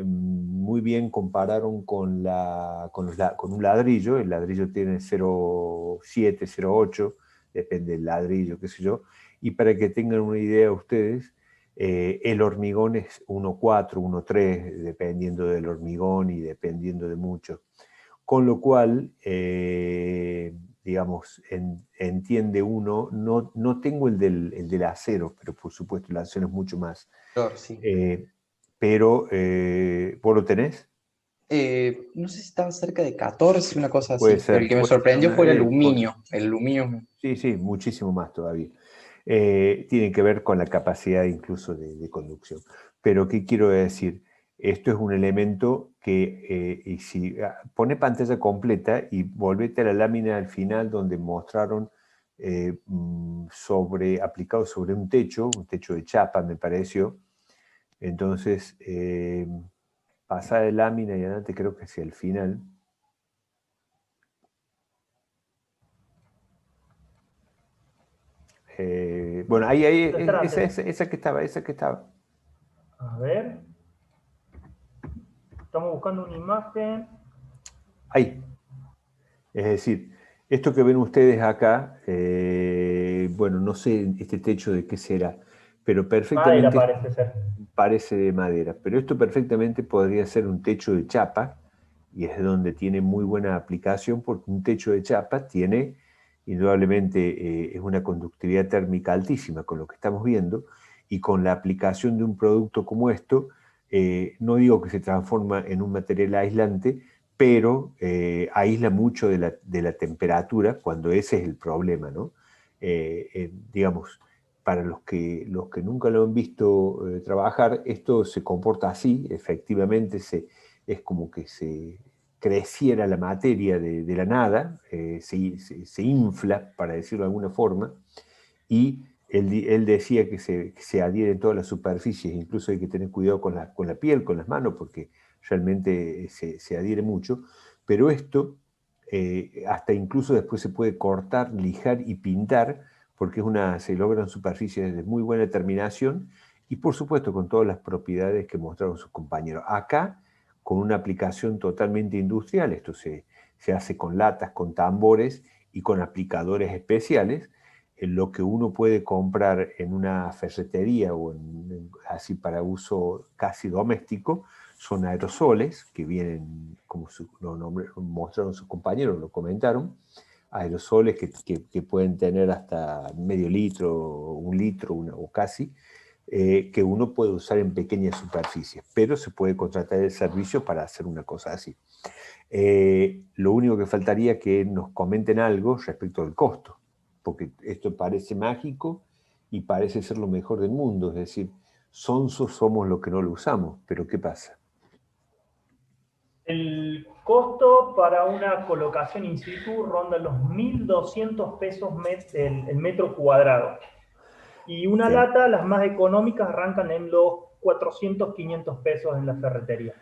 Muy bien compararon con un ladrillo. El ladrillo tiene 0,7, 0,8, depende del ladrillo, qué sé yo. Y para que tengan una idea ustedes, el hormigón es 1,4, 1,3, dependiendo del hormigón y dependiendo de mucho. Con lo cual, digamos, entiende uno, no tengo el del acero, pero por supuesto el acero es mucho más. Sí. Pero, ¿vos lo tenés? No sé si estaba cerca de 14, una cosa así. Puede ser, pero el que me sorprendió fue el aluminio. El aluminio. Sí, muchísimo más todavía. Tiene que ver con la capacidad incluso de conducción. Pero, ¿qué quiero decir? Esto es un elemento que, y si pone pantalla completa y volvete a la lámina al final donde mostraron aplicado sobre un techo de chapa, me pareció. Entonces, pasar de lámina y adelante, creo que hacia el final. Bueno, ahí, esa que estaba. A ver. Estamos buscando una imagen. Ahí. Es decir, esto que ven ustedes acá, bueno, no sé este techo de qué será, pero perfectamente Madera parece ser. parece de madera, pero esto perfectamente podría ser un techo de chapa, y es donde tiene muy buena aplicación, porque un techo de chapa tiene, indudablemente, es una conductividad térmica altísima, con lo que estamos viendo, y con la aplicación de un producto como esto, no digo que se transforma en un material aislante, pero aísla mucho de la temperatura, cuando ese es el problema, ¿no? Digamos, para los que nunca lo han visto trabajar, esto se comporta así, efectivamente es como que se creciera la materia de la nada, se infla, para decirlo de alguna forma, y él decía que se adhiere en todas las superficies, incluso hay que tener cuidado con la piel, con las manos, porque realmente se adhiere mucho, pero esto hasta incluso después se puede cortar, lijar y pintar, porque se logran superficies de muy buena terminación y por supuesto con todas las propiedades que mostraron sus compañeros. Acá, con una aplicación totalmente industrial, esto se hace con latas, con tambores y con aplicadores especiales. Lo que uno puede comprar en una ferretería o así para uso casi doméstico son aerosoles que vienen, como lo mostraron sus compañeros, lo comentaron, aerosoles que pueden tener hasta medio litro, 1 litro o casi, que uno puede usar en pequeñas superficies, pero se puede contratar el servicio para hacer una cosa así. Lo único que faltaría es que nos comenten algo respecto al costo, porque esto parece mágico y parece ser lo mejor del mundo, es decir, sonsos somos los que no lo usamos, pero ¿qué pasa? El costo para una colocación in situ ronda los 1.200 pesos el metro cuadrado. Y una Sí. lata, las más económicas, arrancan en los 400, 500 pesos en la ferretería.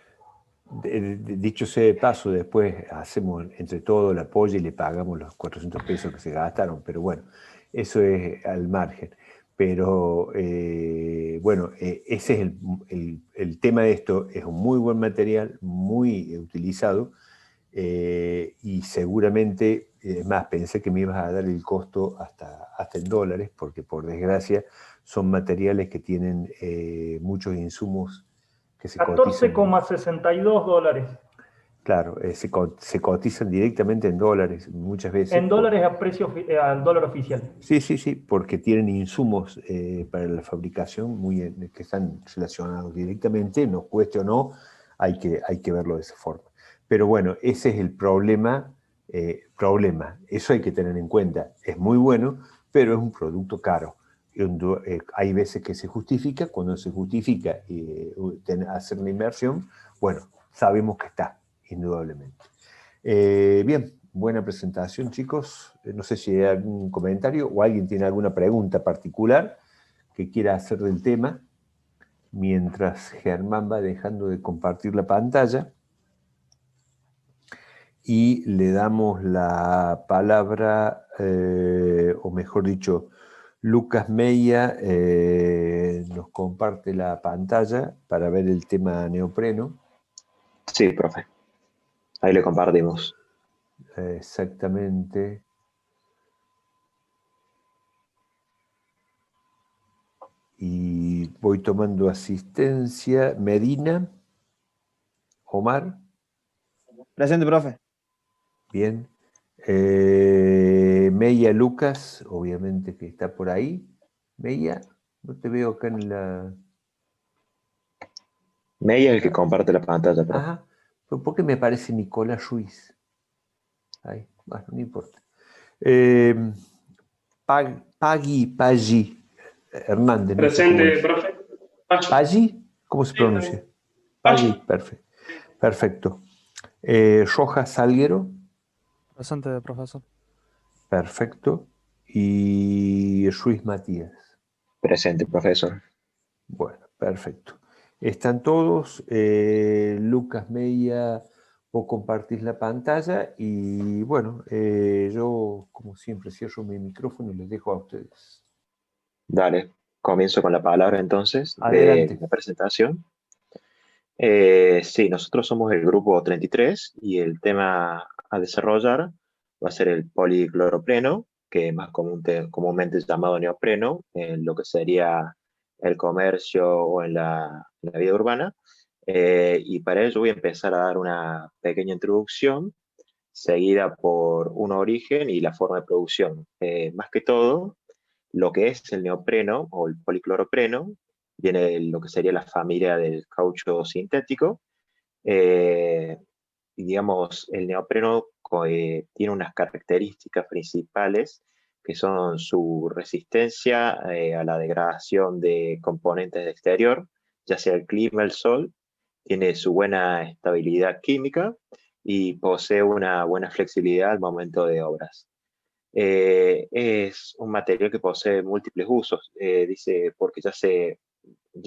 Dicho sea de paso, después hacemos entre todo el apoyo y le pagamos los 400 pesos que se gastaron, pero bueno, eso es al margen. Pero bueno, ese es el tema de esto, es un muy buen material, muy utilizado, y seguramente, es más, pensé que me ibas a dar el costo hasta en dólares, porque por desgracia son materiales que tienen muchos insumos que se cotizan. 14,62 dólares. Claro, se cotizan directamente en dólares muchas veces. En dólares al dólar oficial. Sí, porque tienen insumos para la fabricación que están relacionados directamente, nos cueste o no, hay que verlo de esa forma. Pero bueno, ese es el problema, eso hay que tener en cuenta. Es muy bueno, pero es un producto caro. Hay veces que se justifica, cuando se justifica hacer una inversión, bueno, sabemos que está, indudablemente. Bien, buena presentación, chicos. No sé si hay algún comentario o alguien tiene alguna pregunta particular que quiera hacer del tema, mientras Germán va dejando de compartir la pantalla. Y le damos la palabra, o mejor dicho, Lucas Meia nos comparte la pantalla para ver el tema neopreno. Sí, profe. Ahí le compartimos. Exactamente. Y voy tomando asistencia. Medina. Omar. Presente, profe. Bien. Meia Lucas, obviamente que está por ahí. Meia, no te veo acá en la... Meia es el que comparte la pantalla, profe. Ajá. ¿Por qué me aparece Nicolás Ruiz? Ahí, bueno, no importa. Paggi Hernández. Presente, no sé profe. ¿Paggi? ¿Cómo se pronuncia? Paggi, perfecto. Rojas Salguero. Presente, profesor. Perfecto. y Ruiz Matías. Presente, profesor. Bueno, perfecto. Están todos. Lucas Meia, vos compartís la pantalla y bueno, yo como siempre cierro mi micrófono y les dejo a ustedes. Dale, comienzo con la palabra entonces Adelante. de la presentación. Sí, nosotros somos el grupo 33 y el tema a desarrollar va a ser el policloropreno, que es más comúnmente llamado neopreno, en lo que sería el comercio o en la vida urbana. Y para ello voy a empezar a dar una pequeña introducción, seguida por un origen y la forma de producción. Más que todo, lo que es el neopreno o el policloropreno viene de lo que sería la familia del caucho sintético. Y digamos, el neopreno tiene unas características principales que son su resistencia a la degradación de componentes de exterior, ya sea el clima, el sol, tiene su buena estabilidad química y posee una buena flexibilidad al momento de obras. Es un material que posee múltiples usos, dice, porque ya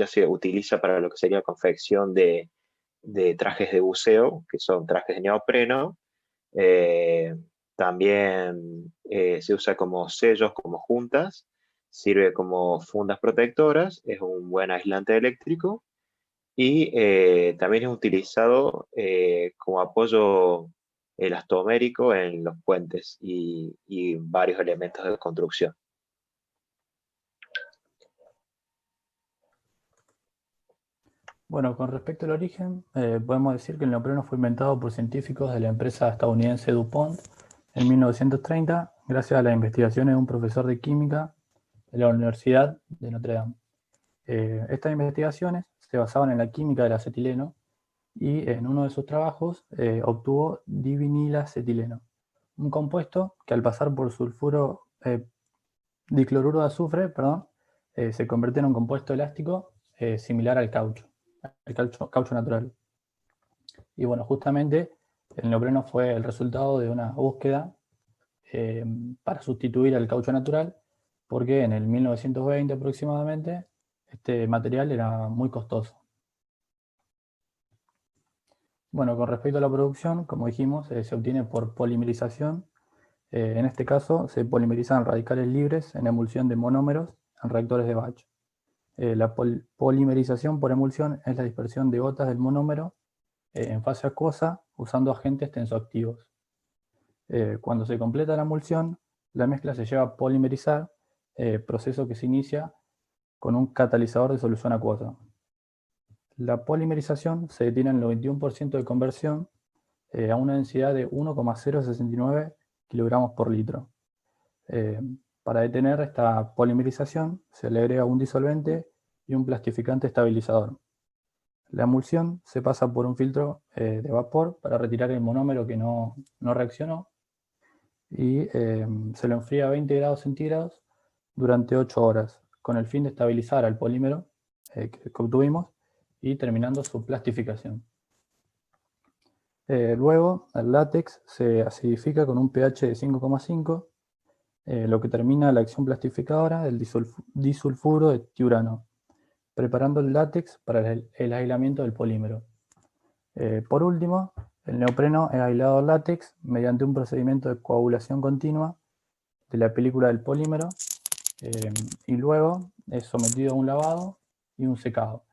se utiliza para lo que sería confección de trajes de buceo, que son trajes de neopreno. También se usa como sellos, como juntas, sirve como fundas protectoras, es un buen aislante eléctrico y también es utilizado como apoyo elastomérico en los puentes y varios elementos de construcción. Bueno, con respecto al origen, podemos decir que el neopreno fue inventado por científicos de la empresa estadounidense DuPont en 1930, gracias a las investigaciones de un profesor de química de la Universidad de Notre Dame. Estas investigaciones se basaban en la química del acetileno y en uno de sus trabajos obtuvo divinilacetileno, un compuesto que al pasar por dicloruro de azufre, se convierte en un compuesto elástico similar al caucho natural. Y bueno, justamente el neopreno fue el resultado de una búsqueda para sustituir al caucho natural, porque en el 1920 aproximadamente este material era muy costoso. Bueno, con respecto a la producción, como dijimos, se obtiene por polimerización. En este caso, se polimerizan radicales libres en emulsión de monómeros en reactores de batch. La polimerización por emulsión es la dispersión de gotas del monómero en fase acuosa usando agentes tensoactivos. Cuando se completa la emulsión, la mezcla se lleva a polimerizar, proceso que se inicia con un catalizador de solución acuosa. La polimerización se detiene en el 91% de conversión a una densidad de 1,069 kilogramos por litro. Para detener esta polimerización se le agrega un disolvente y un plastificante estabilizador. La emulsión se pasa por un filtro de vapor para retirar el monómero que no reaccionó y se lo enfría a 20 grados centígrados durante 8 horas con el fin de estabilizar al polímero que obtuvimos y terminando su plastificación. Luego el látex se acidifica con un pH de 5,5, lo que termina la acción plastificadora del disulfuro de tiurano, preparando el látex para el aislamiento del polímero. Por último, el neopreno es aislado al látex mediante un procedimiento de coagulación continua de la película del polímero y luego es sometido a un lavado y un secado.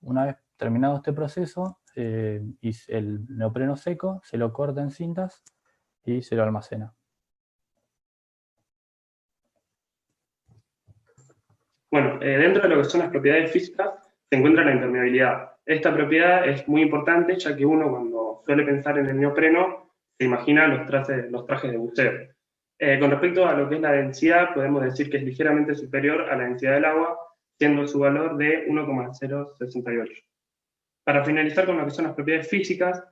Una vez terminado este proceso y el neopreno seco, se lo corta en cintas y se lo almacena. Bueno, dentro de lo que son las propiedades físicas se encuentra la impermeabilidad. Esta propiedad es muy importante ya que uno cuando suele pensar en el neopreno se imagina los trajes de buceo. Con respecto a lo que es la densidad, podemos decir que es ligeramente superior a la densidad del agua, siendo su valor de 1,068. Para finalizar con lo que son las propiedades físicas,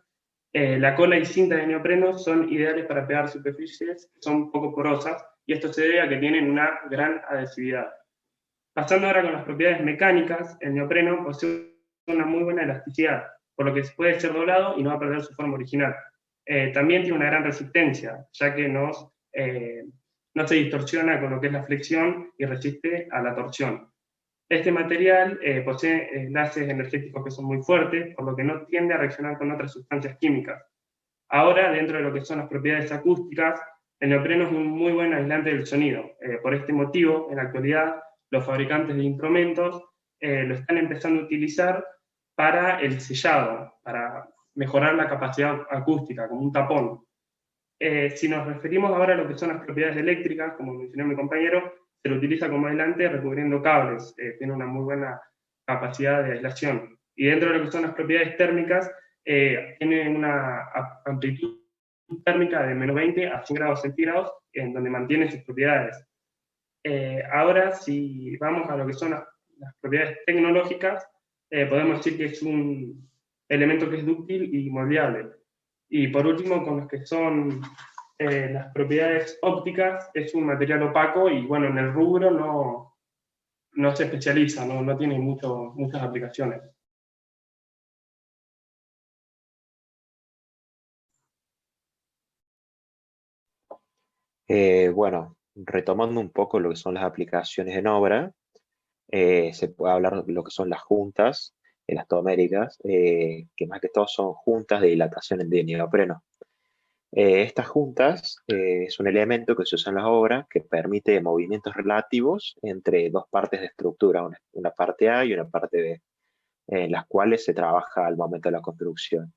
la cola y cinta de neopreno son ideales para pegar superficies que son poco porosas, y esto se debe a que tienen una gran adhesividad. Pasando ahora con las propiedades mecánicas, el neopreno posee una muy buena elasticidad, por lo que puede ser doblado y no va a perder su forma original. También tiene una gran resistencia, ya que nos no se distorsiona con lo que es la flexión y resiste a la torsión. Este material posee enlaces energéticos que son muy fuertes, por lo que no tiende a reaccionar con otras sustancias químicas. Ahora, dentro de lo que son las propiedades acústicas, el neopreno es un muy buen aislante del sonido. Por este motivo, en la actualidad, los fabricantes de instrumentos lo están empezando a utilizar para el sellado, para mejorar la capacidad acústica, como un tapón. Si nos referimos ahora a lo que son las propiedades eléctricas, como mencionó mi compañero, se lo utiliza como aislante recubriendo cables, tiene una muy buena capacidad de aislación. Y dentro de lo que son las propiedades térmicas, tiene una amplitud térmica de menos 20 a 100 grados centígrados, en donde mantiene sus propiedades. Ahora, si vamos a lo que son las propiedades tecnológicas, podemos decir que es un elemento que es dúctil y moldeable. Y por último, con los que son las propiedades ópticas, es un material opaco y bueno, en el rubro no se especializa, no tiene muchas aplicaciones. Bueno, retomando un poco lo que son las aplicaciones en obra, se puede hablar de lo que son las juntas elastoméricas, que más que todo son juntas de dilatación de neopreno. Estas juntas es un elemento que se usa en las obras que permite movimientos relativos entre dos partes de estructura, una parte A y una parte B, en las cuales se trabaja al momento de la construcción.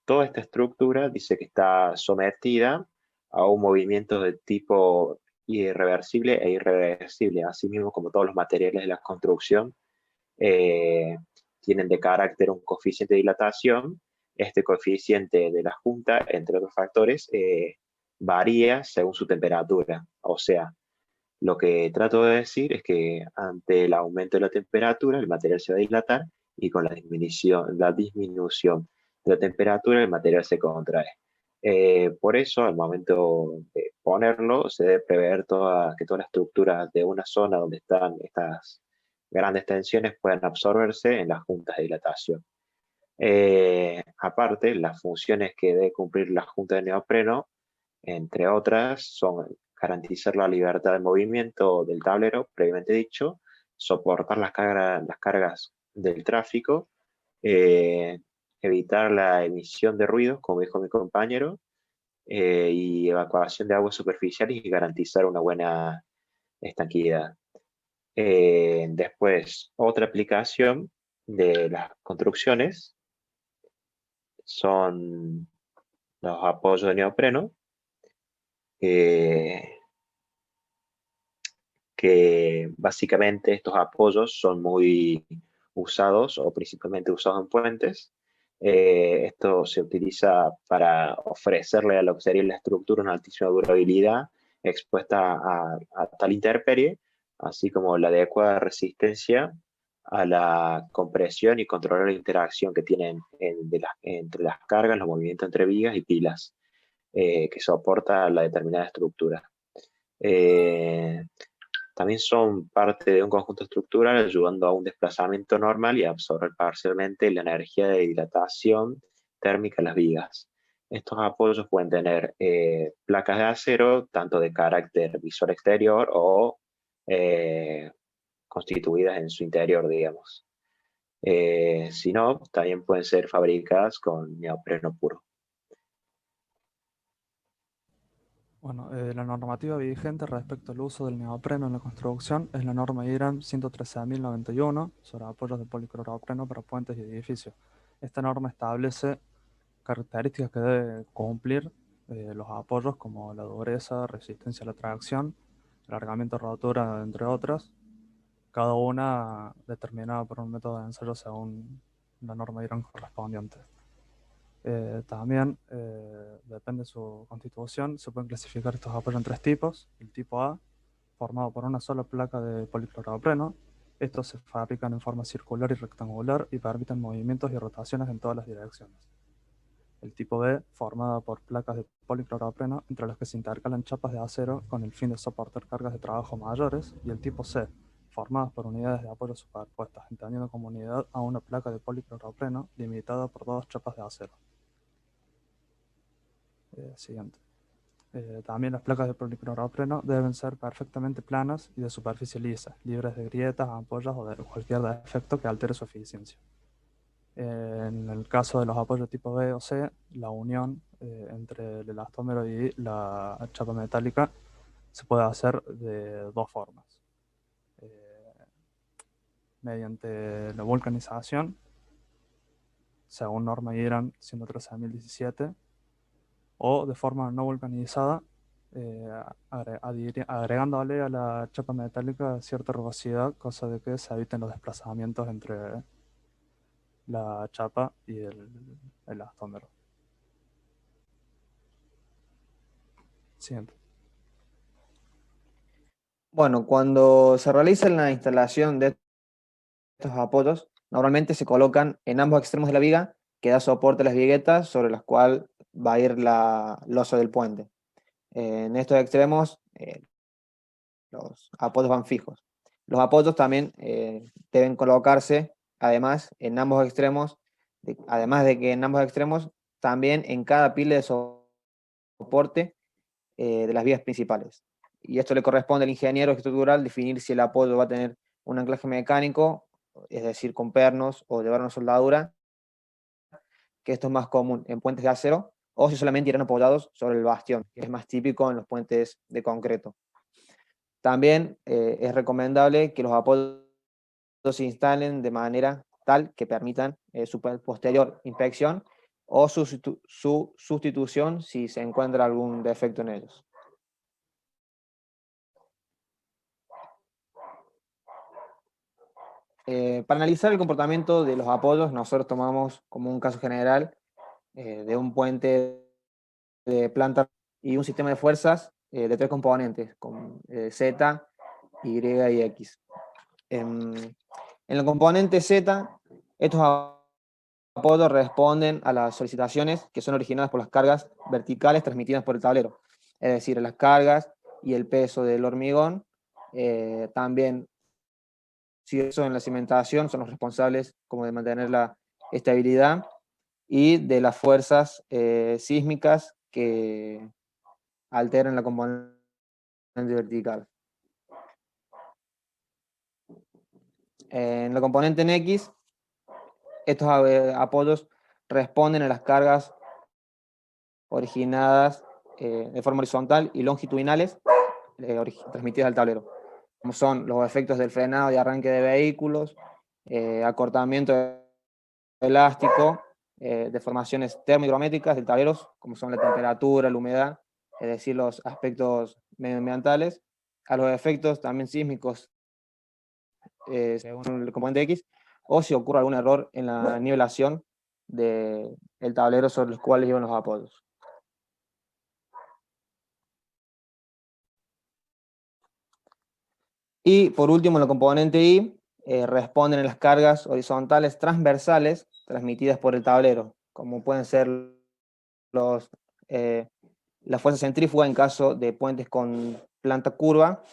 Toda esta estructura dice que está sometida a un movimiento de tipo irreversible e irreversible, así mismo como todos los materiales de la construcción tienen de carácter un coeficiente de dilatación. Este coeficiente de la junta, entre otros factores, varía según su temperatura. O sea, lo que trato de decir es que ante el aumento de la temperatura, el material se va a dilatar y con la disminución de la temperatura, el material se contrae. Por eso, al momento de ponerlo, se debe prever que todas las estructuras de una zona donde están estas grandes tensiones puedan absorberse en las juntas de dilatación. Aparte, las funciones que debe cumplir la junta de neopreno, entre otras, son garantizar la libertad de movimiento del tablero, previamente dicho, soportar las cargas del tráfico, evitar la emisión de ruidos, como dijo mi compañero, y evacuación de aguas superficiales y garantizar una buena estanquidad. Después, otra aplicación de las construcciones son los apoyos de neopreno, que básicamente estos apoyos son muy usados o principalmente usados en puentes. Esto se utiliza para ofrecerle a lo que sería la estructura una altísima durabilidad expuesta a tal intemperie, así como la adecuada resistencia a la compresión y controlar la interacción que tienen entre las cargas, los movimientos entre vigas y pilas, que soporta la determinada estructura. También son parte de un conjunto estructural ayudando a un desplazamiento normal y a absorber parcialmente la energía de dilatación térmica en las vigas. Estos apoyos pueden tener placas de acero, tanto de carácter visual exterior o constituidas en su interior, digamos. Si no, también pueden ser fabricadas con neopreno puro. Bueno, la normativa vigente respecto al uso del neopreno en la construcción es la norma IRAM 113.091 sobre apoyos de policloropreno para puentes y edificios. Esta norma establece características que debe cumplir los apoyos, como la dureza, resistencia a la tracción, alargamiento, rotura, entre otras, cada una determinada por un método de ensayo según la norma IRAM correspondiente. También, depende de su constitución, se pueden clasificar estos apoyos en tres tipos. El tipo A, formado por una sola placa de policloropreno. Estos se fabrican en forma circular y rectangular y permiten movimientos y rotaciones en todas las direcciones. El tipo B, formado por placas de policloropreno, entre las que se intercalan chapas de acero con el fin de soportar cargas de trabajo mayores. Y el tipo C, formadas por unidades de apoyo superpuestas, entendiendo como unidad a una placa de policloropreno limitada por dos chapas de acero. Siguiente. También las placas de policloropreno deben ser perfectamente planas y de superficie lisa, libres de grietas, ampollas o de cualquier defecto que altere su eficiencia. En el caso de los apoyos tipo B o C, la unión entre el elastómero y la chapa metálica se puede hacer de dos formas. Mediante la vulcanización, según norma IRAM 113.017, o de forma no vulcanizada, agregándole a la chapa metálica cierta rugosidad, cosa de que se eviten los desplazamientos entre la chapa y el elastómero. Siguiente. Bueno, cuando se realiza la instalación de estos apoyos, normalmente se colocan en ambos extremos de la viga que da soporte a las viguetas sobre las cuales va a ir la losa del puente. En estos extremos los apoyos van fijos. Los apoyos también deben colocarse, además, en ambos extremos, además de que en ambos extremos, también en cada pila de soporte de las vías principales. Y esto le corresponde al ingeniero estructural definir si el apoyo va a tener un anclaje mecánico, es decir, con pernos o llevar una soldadura, que esto es más común en puentes de acero, o si solamente irán apoyados sobre el bastión, que es más típico en los puentes de concreto. También es recomendable que los apoyos se instalen de manera tal que permitan su posterior inspección o su sustitución si se encuentra algún defecto en ellos. Para analizar el comportamiento de los apoyos, nosotros tomamos como un caso general de un puente de planta y un sistema de fuerzas de 3 componentes, con Z, Y y X. En el componente Z, estos apoyos responden a las solicitaciones que son originadas por las cargas verticales transmitidas por el tablero, es decir, las cargas y el peso del hormigón. También, si eso en la cimentación, son los responsables como de mantener la estabilidad y de las fuerzas sísmicas que alteran la componente vertical. En la componente en X, estos apoyos responden a las cargas originadas de forma horizontal y longitudinales transmitidas al tablero, como son los efectos del frenado y arranque de vehículos, acortamiento elástico, deformaciones termohigrométricas del tablero, como son la temperatura, la humedad, es decir, los aspectos medioambientales, a los efectos también sísmicos según el componente X, o si ocurre algún error en la nivelación del tablero sobre los cuales llevan los apoyos. Y por último, en el componente Y, responden a las cargas horizontales transversales transmitidas por el tablero, como pueden ser la fuerza centrífuga en caso de puentes con planta curva,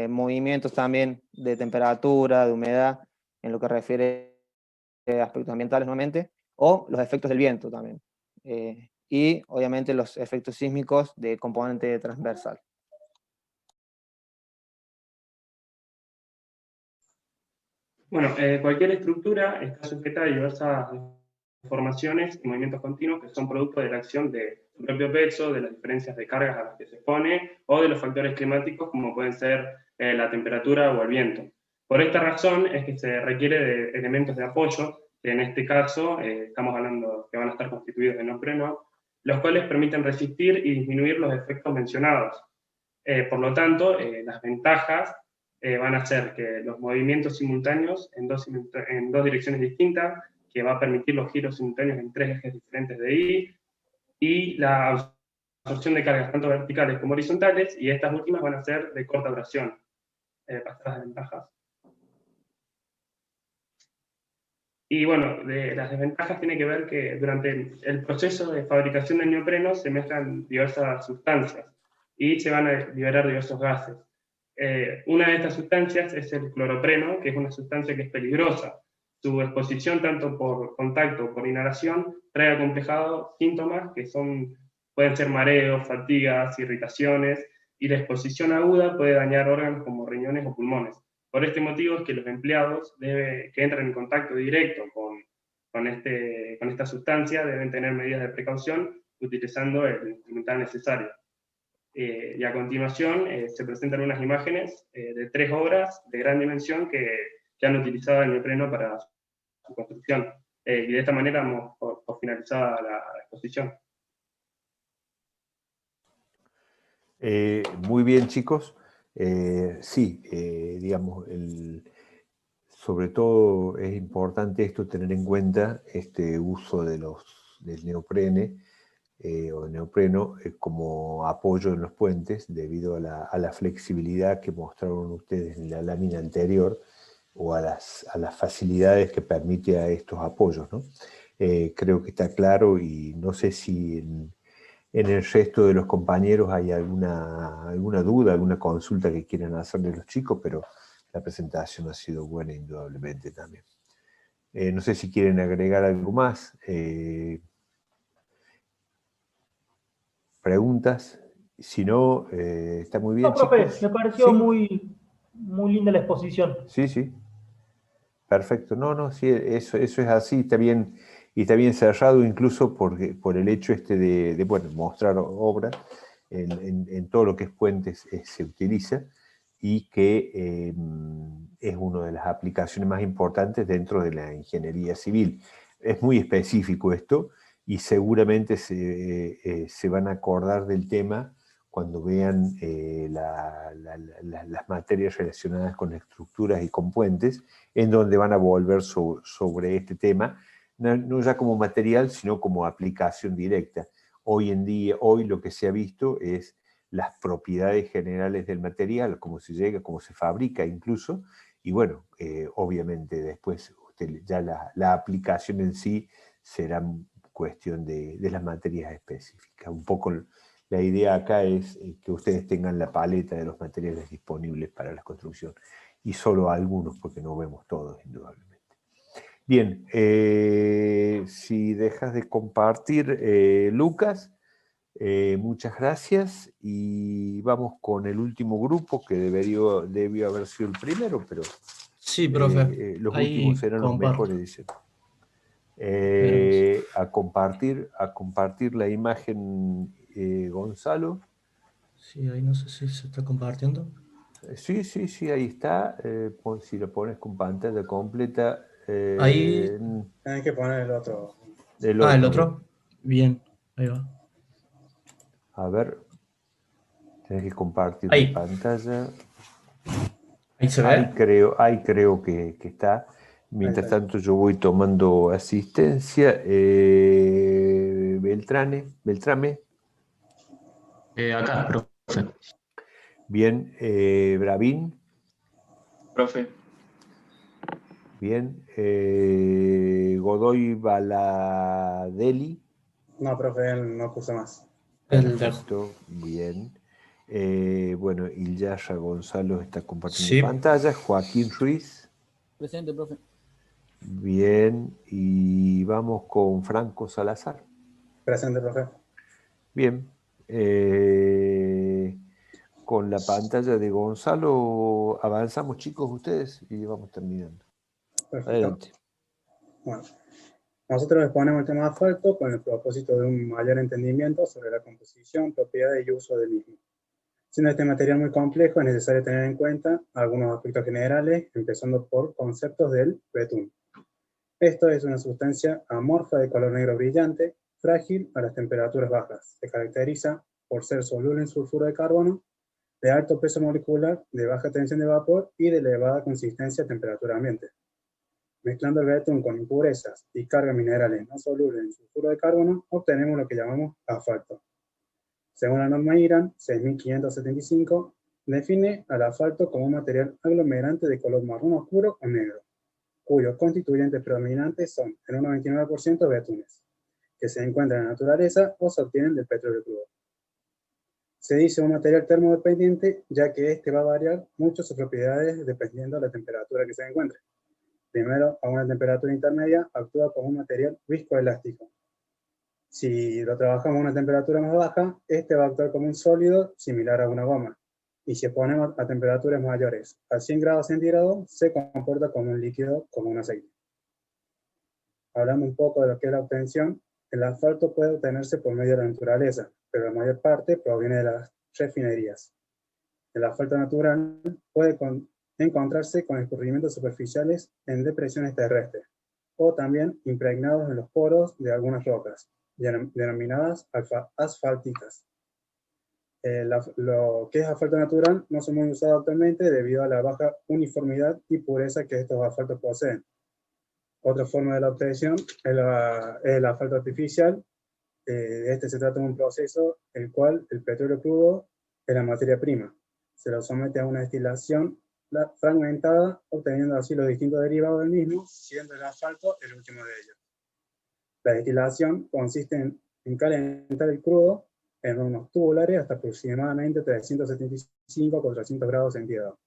movimientos también de temperatura, de humedad, en lo que refiere a aspectos ambientales nuevamente, o los efectos del viento también. Y obviamente los efectos sísmicos de componente transversal. Bueno, cualquier estructura está sujeta a diversas deformaciones y movimientos continuos que son producto de la acción de su propio peso, de las diferencias de cargas a las que se expone, o de los factores climáticos como pueden ser la temperatura o el viento. Por esta razón es que se requiere de elementos de apoyo, que en este caso estamos hablando que van a estar constituidos de neopreno, los cuales permiten resistir y disminuir los efectos mencionados. Por lo tanto, las ventajas van a ser que los movimientos simultáneos en dos direcciones distintas, que va a permitir los giros simultáneos en 3 ejes diferentes de I, y la absorción de cargas tanto verticales como horizontales, y estas últimas van a ser de corta duración. Pasar las desventajas. Y bueno, de las desventajas tiene que ver que durante el proceso de fabricación del neopreno se mezclan diversas sustancias y se van a liberar diversos gases. Una de estas sustancias es el cloropreno, que es una sustancia que es peligrosa. Su exposición tanto por contacto o por inhalación trae acomplejado síntomas que son Pueden ser mareos, fatigas, irritaciones, y la exposición aguda puede dañar órganos como riñones o pulmones. Por este motivo es que los empleados que entran en contacto directo con esta sustancia deben tener medidas de precaución utilizando el instrumental necesario. Y a continuación se presentan unas imágenes de 3 obras de gran dimensión que han utilizado el neopreno para su construcción. Y de esta manera hemos por finalizada la exposición. Muy bien, chicos. Sí, digamos, sobre todo es importante esto, tener en cuenta este uso del neoprene o neopreno como apoyo en los puentes, debido a la flexibilidad que mostraron ustedes en la lámina anterior, o a las facilidades que permite a estos apoyos, ¿no? Creo que está claro, y no sé si en el resto de los compañeros hay alguna duda, alguna consulta que quieran hacerle los chicos, pero la presentación ha sido buena indudablemente también. No sé si quieren agregar algo más. ¿Preguntas? Si no, está muy bien, no, profe, chicos. me pareció ¿Sí? muy linda la exposición. Sí, sí. Perfecto. No, sí, eso es así, está bien, y está bien cerrado, incluso por el hecho de bueno, mostrar obras en todo lo que es puentes se utiliza, y que es una de las aplicaciones más importantes dentro de la ingeniería civil. Es muy específico esto, y seguramente se van a acordar del tema cuando vean las materias relacionadas con estructuras y con puentes, en donde van a volver sobre este tema, no ya como material, sino como aplicación directa. Hoy en día, hoy lo que se ha visto es las propiedades generales del material, cómo se llega, cómo se fabrica incluso, y bueno, obviamente después ya la aplicación en sí será cuestión de las materias específicas. Un poco la idea acá es que ustedes tengan la paleta de los materiales disponibles para la construcción, y solo algunos, porque no vemos todos, indudablemente. Bien, si dejas de compartir, Lucas, muchas gracias, y vamos con el último grupo, que debió haber sido el primero, pero Sí, profe. los Ahí últimos serán los comparto. mejores, dicen. A compartir la imagen, Gonzalo. Sí, ahí no sé si se está compartiendo. Sí, ahí está. Si lo pones con pantalla completa. Ahí. Tienes que poner el otro. El otro. Bien, ahí va. A ver. Tienes que compartir Ahí. la pantalla. Ahí se ve. Ahí creo que está. Mientras tanto yo voy tomando asistencia. Beltrame. Acá, profe. Bien. Bravín. Profe. Bien. Godoy Baladeli. No, profe, él no puso más. Perfecto, bien. Bueno, Ilyasha Gonzalo está compartiendo Sí. pantalla. Joaquín Ruiz. Presente, profe. Bien, y vamos con Franco Salazar. Presente, profe. Bien. Con la pantalla de Gonzalo avanzamos, chicos, ustedes, y vamos terminando. Perfecto. Adelante. Bueno, nosotros exponemos el tema de asfalto con el propósito de un mayor entendimiento sobre la composición, propiedades y uso del mismo. Siendo este material muy complejo, es necesario tener en cuenta algunos aspectos generales, empezando por conceptos del betún. Esto es una sustancia amorfa de color negro brillante, frágil a las temperaturas bajas. Se caracteriza por ser soluble en sulfuro de carbono, de alto peso molecular, de baja tensión de vapor y de elevada consistencia a temperatura ambiente. Mezclando el betún con impurezas y cargas minerales no solubles en sulfuro de carbono, obtenemos lo que llamamos asfalto. Según la norma IRAN 6575, define al asfalto como un material aglomerante de color marrón oscuro o negro, cuyos constituyentes predominantes son en un 99% betunes, que se encuentran en la naturaleza o se obtienen del petróleo crudo. Se dice un material termodependiente, ya que este va a variar mucho sus propiedades dependiendo de la temperatura que se encuentre. Primero, a una temperatura intermedia, actúa como un material viscoelástico. Si lo trabajamos a una temperatura más baja, este va a actuar como un sólido similar a una goma. Y si ponemos a temperaturas mayores, a 100 grados centígrados, se comporta como un líquido, como un aceite. Hablando un poco de lo que es la obtención, el asfalto puede obtenerse por medio de la naturaleza, pero la mayor parte proviene de las refinerías. El asfalto natural puede encontrarse con escurrimientos superficiales en depresiones terrestres, o también impregnados en los poros de algunas rocas, denominadas asfálticas. Lo que es asfalto natural no son muy usados actualmente debido a la baja uniformidad y pureza que estos asfaltos poseen. Otra forma de la obtención es el asfalto artificial. Este se trata de un proceso en el cual el petróleo crudo es la materia prima. Se lo somete a una destilación fragmentada, obteniendo así los distintos derivados del mismo, siendo el asfalto el último de ellos. La destilación consiste en calentar el crudo en hornos tubulares hasta aproximadamente 375 a 400 grados centígrados.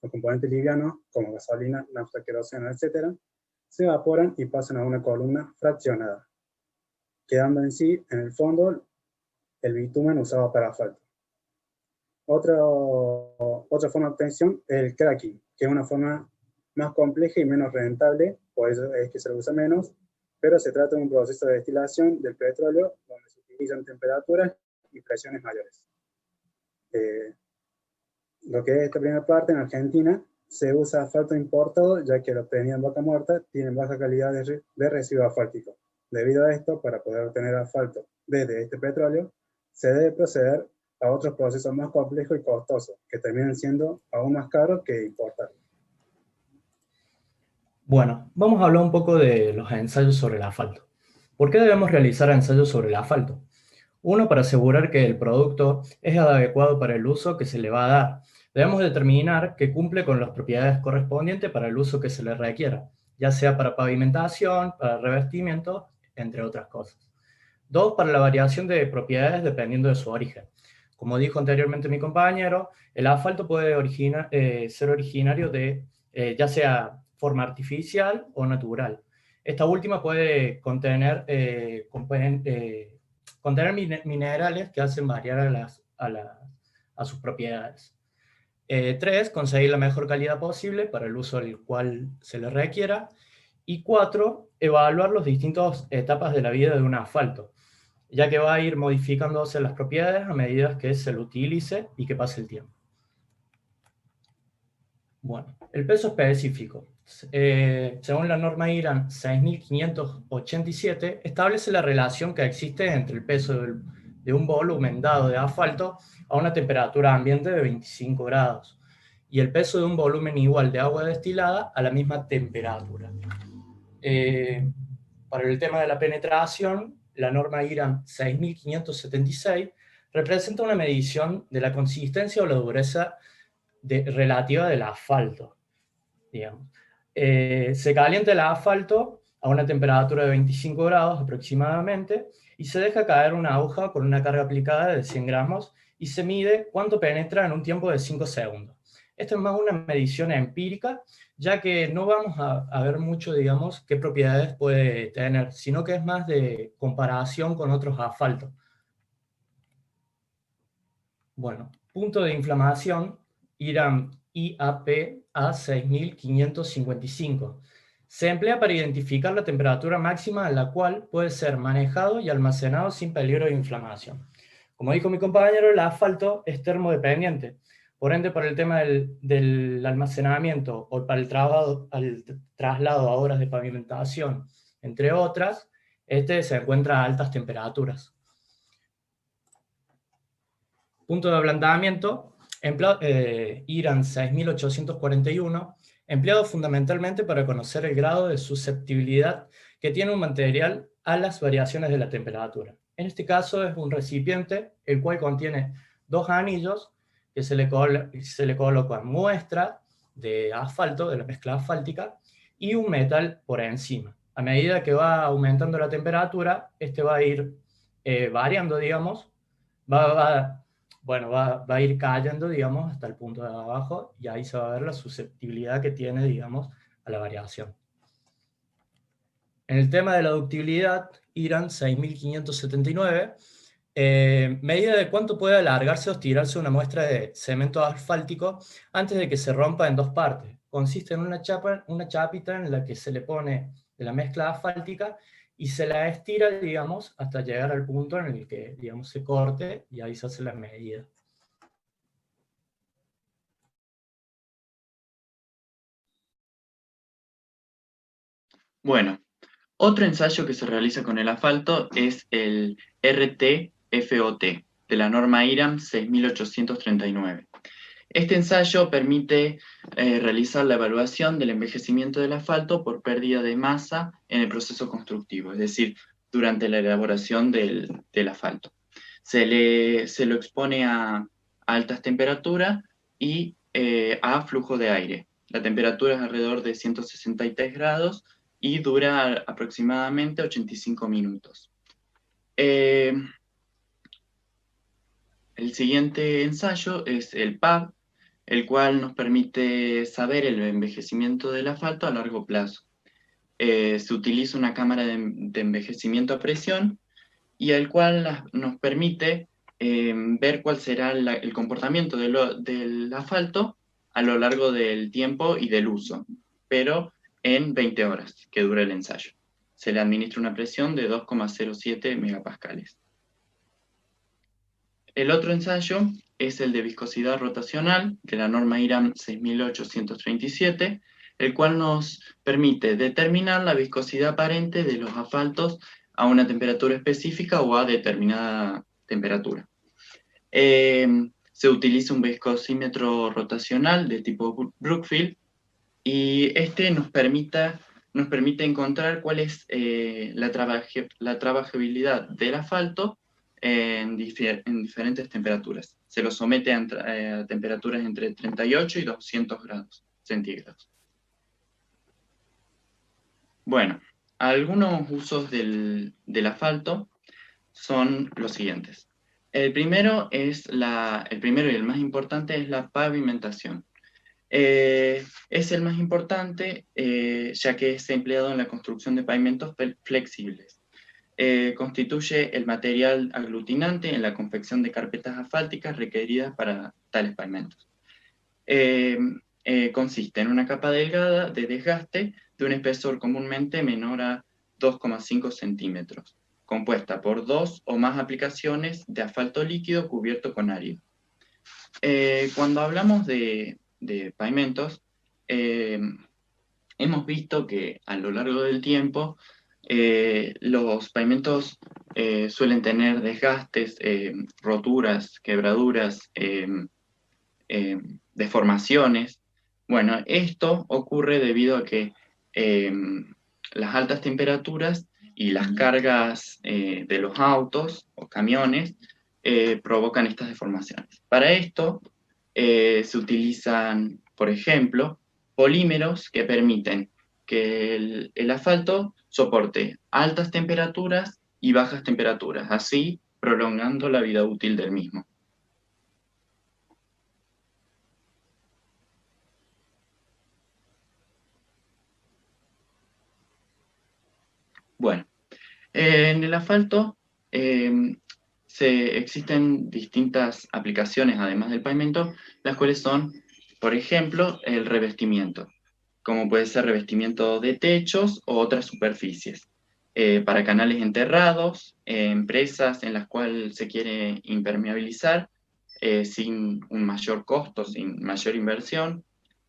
Los componentes livianos, como gasolina, nafta, queroseno, etc., se evaporan y pasan a una columna fraccionada, quedando en sí, en el fondo, el bitumen usado para asfalto. Otra forma de obtención es el cracking, que es una forma más compleja y menos rentable, por eso es que se lo usa menos, pero se trata de un proceso de destilación del petróleo donde se utilizan temperaturas y presiones mayores. Lo que es esta primera parte, en Argentina, se usa asfalto importado, ya que lo obtenido en Vaca Muerta tienen baja calidad de residuo asfáltico. Debido a esto, para poder obtener asfalto desde este petróleo, se debe proceder a otros procesos más complejos y costosos, que terminan siendo aún más caros que importar. Bueno, vamos a hablar un poco de los ensayos sobre el asfalto. ¿Por qué debemos realizar ensayos sobre el asfalto? Uno, para asegurar que el producto es adecuado para el uso que se le va a dar. Debemos determinar que cumple con las propiedades correspondientes para el uso que se le requiera, ya sea para pavimentación, para revestimiento, entre otras cosas. Dos, para la variación de propiedades dependiendo de su origen. Como dijo anteriormente mi compañero, el asfalto puede ser originario de ya sea forma artificial o natural. Esta última puede contener minerales que hacen variar a sus propiedades. 3, conseguir la mejor calidad posible para el uso al cual se le requiera. Y 4, evaluar las distintas etapas de la vida de un asfalto, ya que va a ir modificándose las propiedades a medida que se lo utilice y que pase el tiempo. Bueno, el peso específico. Según la norma IRAN 6587, establece la relación que existe entre el peso de un volumen dado de asfalto a una temperatura ambiente de 25 grados y el peso de un volumen igual de agua destilada a la misma temperatura. Para el tema de la penetración, la norma IRAN 6576 representa una medición de la consistencia o la dureza relativa del asfalto, digamos. Se calienta el asfalto a una temperatura de 25 grados aproximadamente y se deja caer una aguja con una carga aplicada de 100 gramos y se mide cuánto penetra en un tiempo de 5 segundos. Esto es más una medición empírica, ya que no vamos a ver mucho, digamos, qué propiedades puede tener, sino que es más de comparación con otros asfaltos. Bueno, punto de inflamación, IRAN IAP A6555. Se emplea para identificar la temperatura máxima a la cual puede ser manejado y almacenado sin peligro de inflamación. Como dijo mi compañero, el asfalto es termodependiente. Por ende, por el tema del almacenamiento o para el traslado a horas de pavimentación, entre otras, se encuentra a altas temperaturas. Punto de ablandamiento, IRAN 6841, empleado fundamentalmente para conocer el grado de susceptibilidad que tiene un material a las variaciones de la temperatura. En este caso es un recipiente el cual contiene dos anillos que se le colocan muestra de asfalto, de la mezcla asfáltica, y un metal por encima. A medida que va aumentando la temperatura, va a ir variando, digamos, va a ir cayendo, digamos, hasta el punto de abajo, y ahí se va a ver la susceptibilidad que tiene, digamos, a la variación. En el tema de la ductibilidad, IRAN 6579, medida de cuánto puede alargarse o estirarse una muestra de cemento asfáltico antes de que se rompa en dos partes. Consiste en una chapita en la que se le pone la mezcla asfáltica y se la estira, digamos, hasta llegar al punto en el que, digamos, se corte, y ahí se hace la medida. Bueno, otro ensayo que se realiza con el asfalto es el RTFOT, de la norma IRAM 6839. Este ensayo permite realizar la evaluación del envejecimiento del asfalto por pérdida de masa en el proceso constructivo, es decir, durante la elaboración del asfalto. Se lo expone a altas temperaturas y a flujo de aire. La temperatura es alrededor de 163 grados y dura aproximadamente 85 minutos. El siguiente ensayo es el PAB, el cual nos permite saber el envejecimiento del asfalto a largo plazo. Se utiliza una cámara de envejecimiento a presión y el cual nos permite ver cuál será el comportamiento del asfalto a lo largo del tiempo y del uso, pero en 20 horas que dura el ensayo. Se le administra una presión de 2,07 megapascales. El otro ensayo es el de viscosidad rotacional, de la norma IRAM 6837, el cual nos permite determinar la viscosidad aparente de los asfaltos a una temperatura específica o a determinada temperatura. Se utiliza un viscosímetro rotacional de tipo Brookfield y este nos permite encontrar cuál es la trabajabilidad del asfalto en diferentes temperaturas. Se lo somete a temperaturas entre 38 y 200 grados centígrados. Bueno, algunos usos del asfalto son los siguientes. El primero y el más importante es la pavimentación. Es el más importante ya que es empleado en la construcción de pavimentos flexibles. Constituye el material aglutinante en la confección de carpetas asfálticas requeridas para tales pavimentos. Consiste en una capa delgada de desgaste de un espesor comúnmente menor a 2,5 centímetros, compuesta por 2 o más aplicaciones de asfalto líquido cubierto con árido. Cuando hablamos de pavimentos, hemos visto que a lo largo del tiempo los pavimentos suelen tener desgastes, roturas, quebraduras, deformaciones. Bueno, esto ocurre debido a que las altas temperaturas y las cargas de los autos o camiones provocan estas deformaciones. Para esto se utilizan, por ejemplo, polímeros que permiten que el asfalto soporte altas temperaturas y bajas temperaturas, así prolongando la vida útil del mismo. Bueno, en el asfalto existen distintas aplicaciones, además del pavimento, las cuales son, por ejemplo, el revestimiento, como puede ser revestimiento de techos o otras superficies, para canales enterrados, empresas en las cuales se quiere impermeabilizar sin un mayor costo, sin mayor inversión,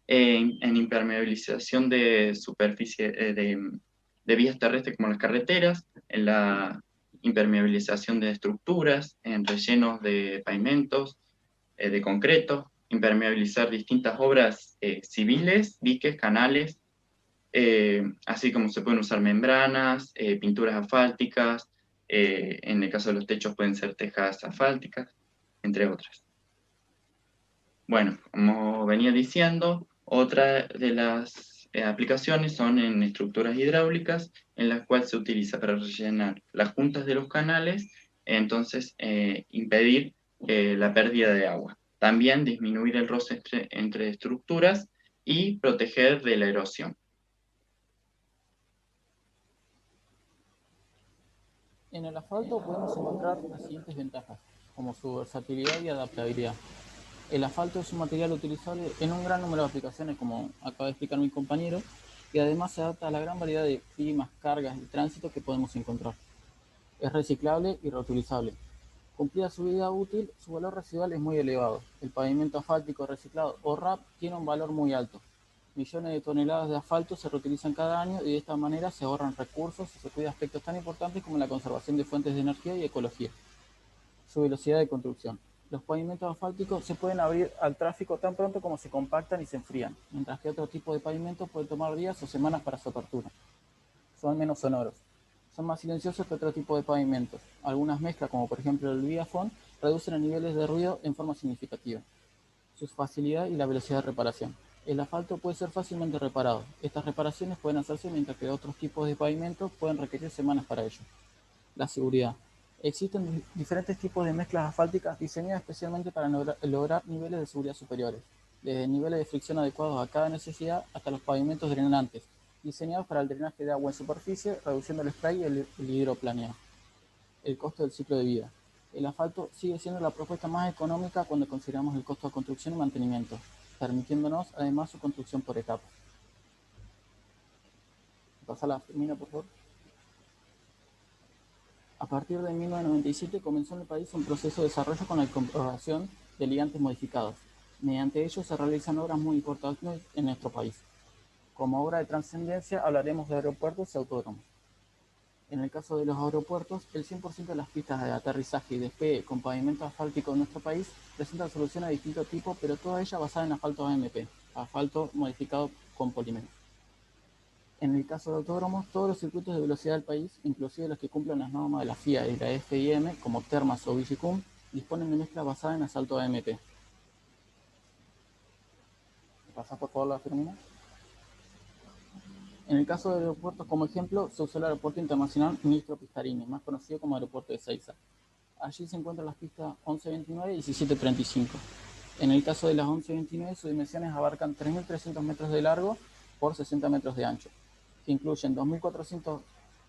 en impermeabilización de superficie de vías terrestres como las carreteras, en la impermeabilización de estructuras, en rellenos de pavimentos, de concreto, impermeabilizar distintas obras civiles, diques, canales, así como se pueden usar membranas, pinturas asfálticas, en el caso de los techos pueden ser tejas asfálticas, entre otras. Bueno, como venía diciendo, otra de las aplicaciones son en estructuras hidráulicas, en las cuales se utiliza para rellenar las juntas de los canales, entonces impedir la pérdida de agua. También disminuir el roce entre estructuras y proteger de la erosión. En el asfalto podemos encontrar las siguientes ventajas, como su versatilidad y adaptabilidad. El asfalto es un material utilizable en un gran número de aplicaciones, como acaba de explicar mi compañero, y además se adapta a la gran variedad de climas, cargas y tránsito que podemos encontrar. Es reciclable y reutilizable. Cumplida su vida útil, su valor residual es muy elevado. El pavimento asfáltico reciclado o RAP tiene un valor muy alto. Millones de toneladas de asfalto se reutilizan cada año y de esta manera se ahorran recursos y se cuida aspectos tan importantes como la conservación de fuentes de energía y ecología. Su velocidad de construcción. Los pavimentos asfálticos se pueden abrir al tráfico tan pronto como se compactan y se enfrían, mientras que otro tipo de pavimentos pueden tomar días o semanas para su apertura. Son menos sonoros. Son más silenciosos que otro tipo de pavimentos. Algunas mezclas, como por ejemplo el Viafone, reducen los niveles de ruido en forma significativa. Su facilidad y la velocidad de reparación. El asfalto puede ser fácilmente reparado. Estas reparaciones pueden hacerse mientras que otros tipos de pavimentos pueden requerir semanas para ello. La seguridad. Existen diferentes tipos de mezclas asfálticas diseñadas especialmente para lograr niveles de seguridad superiores, desde niveles de fricción adecuados a cada necesidad hasta los pavimentos drenantes, diseñados para el drenaje de agua en superficie, reduciendo el spray y el hidroplaneo. El costo del ciclo de vida. El asfalto sigue siendo la propuesta más económica cuando consideramos el costo de construcción y mantenimiento, permitiéndonos además su construcción por etapas. Pasa la Firmina, por favor. A partir de 1997 comenzó en el país un proceso de desarrollo con la incorporación de ligantes modificados. Mediante ellos se realizan obras muy importantes en nuestro país. Como obra de trascendencia hablaremos de aeropuertos y autódromos. En el caso de los aeropuertos, el 100% de las pistas de aterrizaje y despegue con pavimento asfáltico en nuestro país presentan soluciones de distinto tipo, pero todas ellas basadas en asfalto AMP, asfalto modificado con polímeros. En el caso de autódromos, todos los circuitos de velocidad del país, inclusive los que cumplen las normas de la FIA y la FIM, como Termas o Vigicum, disponen de mezclas basadas en asfalto AMP. ¿Pasa por favor la Firmina? En el caso de aeropuertos, como ejemplo, se usó el Aeropuerto Internacional Ministro Pistarini, más conocido como Aeropuerto de Ezeiza. Allí se encuentran las pistas 1129 y 1735. En el caso de las 1129, sus dimensiones abarcan 3.300 metros de largo por 60 metros de ancho, que incluyen 2.400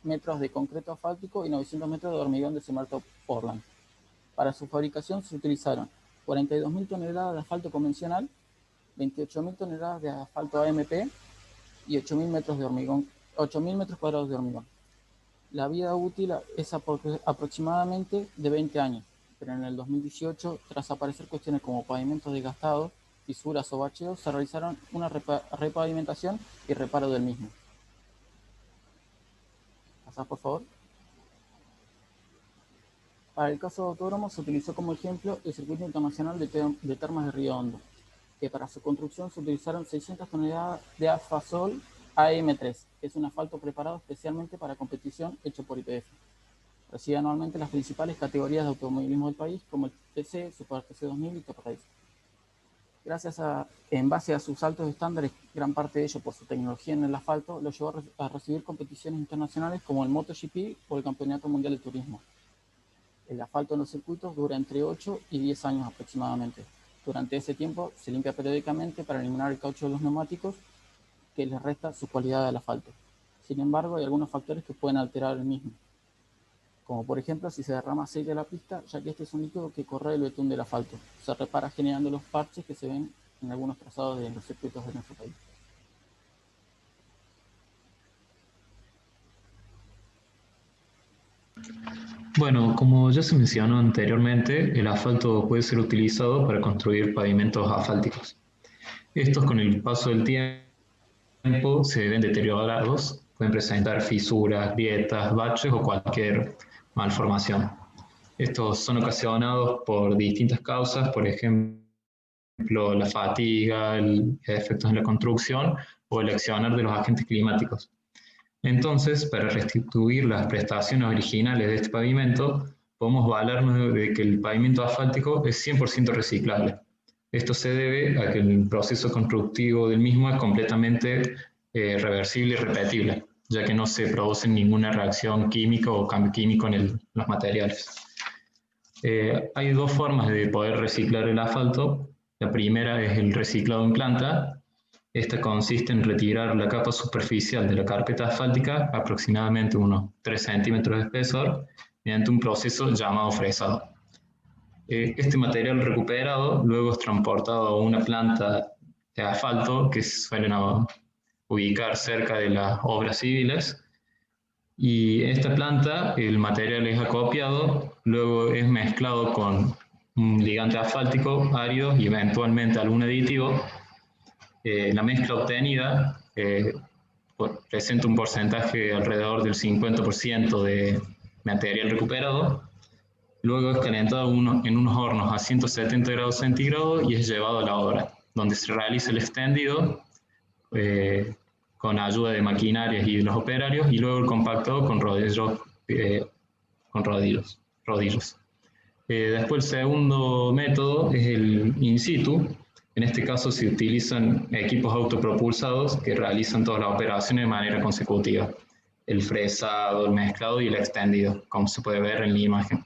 metros de concreto asfáltico y 900 metros de hormigón de cemento Portland. Para su fabricación se utilizaron 42.000 toneladas de asfalto convencional, 28.000 toneladas de asfalto AMP y 8.000 metros de hormigón, 8.000 metros cuadrados de hormigón. La vida útil es aproximadamente de 20 años, pero en el 2018, tras aparecer cuestiones como pavimentos desgastados, fisuras o bacheos, se realizaron una repavimentación y reparo del mismo. ¿Pasás, por favor? Para el caso de autódromos se utilizó como ejemplo el Circuito Internacional de Termas de Río Hondo, que para su construcción se utilizaron 600 toneladas de asfasol AM3, que es un asfalto preparado especialmente para competición hecho por YPF. Recibe anualmente las principales categorías de automovilismo del país, como el TC, Super TC 2000 y Top Race. En base a sus altos estándares, gran parte de ello por su tecnología en el asfalto, lo llevó a recibir competiciones internacionales como el MotoGP o el Campeonato Mundial de Turismo. El asfalto en los circuitos dura entre 8 y 10 años aproximadamente. Durante ese tiempo se limpia periódicamente para eliminar el caucho de los neumáticos que les resta su cualidad al asfalto. Sin embargo, hay algunos factores que pueden alterar el mismo, como por ejemplo si se derrama aceite a la pista, ya que este es un líquido que corroe el betún del asfalto. Se repara generando los parches que se ven en algunos trazados de los circuitos de nuestro país. Bueno, como ya se mencionó anteriormente, el asfalto puede ser utilizado para construir pavimentos asfálticos. Estos, con el paso del tiempo, se ven deteriorados, pueden presentar fisuras, grietas, baches o cualquier malformación. Estos son ocasionados por distintas causas, por ejemplo, la fatiga, efectos en la construcción o el accionar de los agentes climáticos. Entonces, para restituir las prestaciones originales de este pavimento, podemos valernos de que el pavimento asfáltico es 100% reciclable. Esto se debe a que el proceso constructivo del mismo es completamente reversible y repetible, ya que no se produce ninguna reacción química o cambio químico en los materiales. Hay dos formas de poder reciclar el asfalto. La primera es el reciclado en planta. Esta consiste en retirar la capa superficial de la carpeta asfáltica, aproximadamente unos 3 centímetros de espesor, mediante un proceso llamado fresado. Este material recuperado luego es transportado a una planta de asfalto que suelen ubicar cerca de las obras civiles, y esta planta el material es acopiado, luego es mezclado con un ligante asfáltico árido y eventualmente algún aditivo. La mezcla obtenida presenta un porcentaje alrededor del 50% de material recuperado. Luego es calentado en unos hornos a 170 grados centígrados y es llevado a la obra, donde se realiza el extendido con ayuda de maquinarias y de los operarios, y luego el compactado con rodillos. Después el segundo método es el in situ. En este caso se utilizan equipos autopropulsados que realizan todas las operaciones de manera consecutiva. El fresado, el mezclado y el extendido, como se puede ver en la imagen.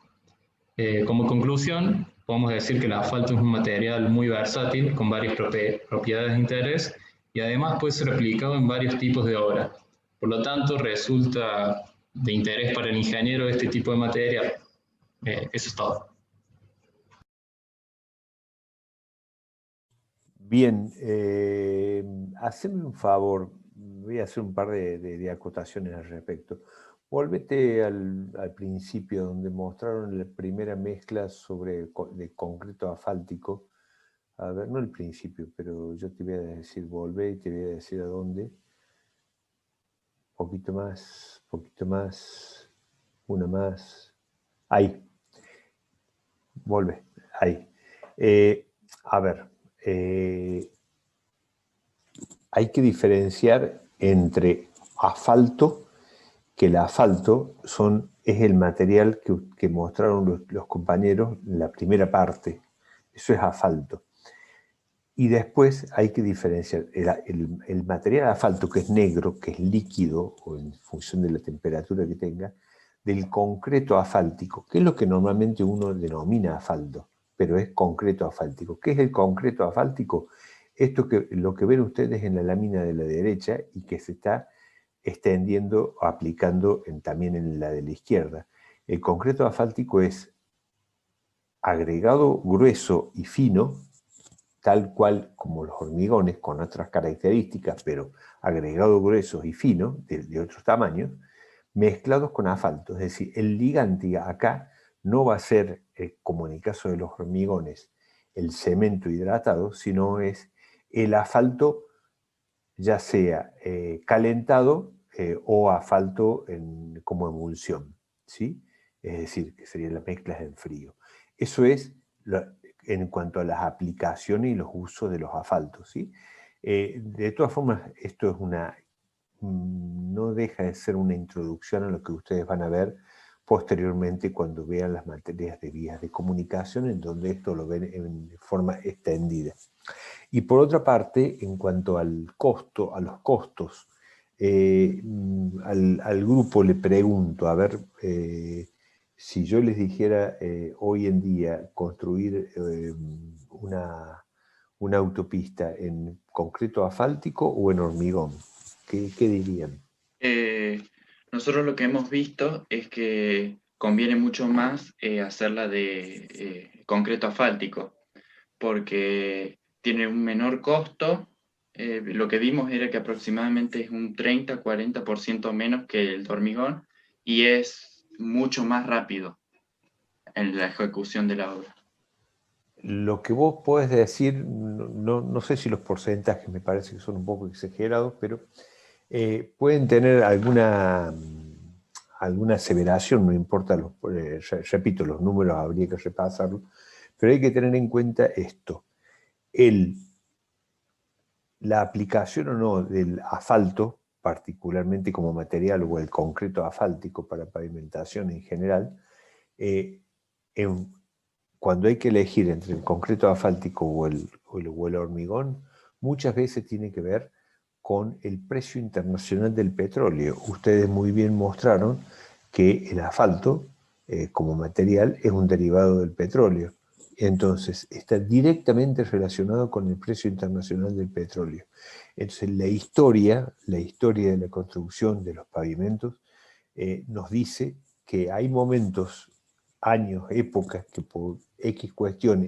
Como conclusión, podemos decir que el asfalto es un material muy versátil, con varias propiedades de interés, y además puede ser aplicado en varios tipos de obra. Por lo tanto, resulta de interés para el ingeniero este tipo de material. Eso es todo. Bien, haceme un favor, voy a hacer un par de acotaciones al respecto. Volvete al principio donde mostraron la primera mezcla de concreto asfáltico. A ver, no el principio, pero yo te voy a decir volvé y te voy a decir a dónde. Poquito más, una más. Ahí. Vuelve, ahí. A ver, hay que diferenciar entre asfalto, que el asfalto es el material que mostraron los compañeros en la primera parte. Eso es asfalto. Y después hay que diferenciar el material asfalto, que es negro, que es líquido, o en función de la temperatura que tenga, del concreto asfáltico, que es lo que normalmente uno denomina asfalto, pero es concreto asfáltico. ¿Qué es el concreto asfáltico? Lo que ven ustedes en la lámina de la derecha y que se está extendiendo o aplicando también en la de la izquierda. El concreto asfáltico es agregado grueso y fino, tal cual como los hormigones, con otras características, pero agregado grueso y fino, de otros tamaños, mezclados con asfalto. Es decir, el ligante acá no va a ser, como en el caso de los hormigones, el cemento hidratado, sino es el asfalto, ya sea calentado o asfalto como emulsión, ¿sí? Es decir, que serían las mezclas en frío. Eso es en cuanto a las aplicaciones y los usos de los asfaltos, ¿sí? De todas formas, esto es no deja de ser una introducción a lo que ustedes van a ver posteriormente cuando vean las materias de vías de comunicación, en donde esto lo ven en forma extendida. Y por otra parte, en cuanto al costo, a los costos, al grupo le pregunto, a ver, si yo les dijera hoy en día construir una autopista en concreto asfáltico o en hormigón, ¿qué dirían? Nosotros lo que hemos visto es que conviene mucho más hacerla de concreto asfáltico, porque tiene un menor costo. Lo que vimos era que aproximadamente es un 30-40% menos que el de hormigón, y es mucho más rápido en la ejecución de la obra. Lo que vos podés decir, no sé si los porcentajes me parece que son un poco exagerados, pero pueden tener alguna aseveración, no importa, repito, los números habría que repasarlos, pero hay que tener en cuenta esto. La aplicación o no del asfalto, particularmente como material, o el concreto asfáltico para pavimentación en general, cuando hay que elegir entre el concreto asfáltico o el hormigón, muchas veces tiene que ver con el precio internacional del petróleo. Ustedes muy bien mostraron que el asfalto, como material, es un derivado del petróleo. Entonces, está directamente relacionado con el precio internacional del petróleo. Entonces, la historia de la construcción de los pavimentos nos dice que hay momentos, años, épocas, que por X cuestión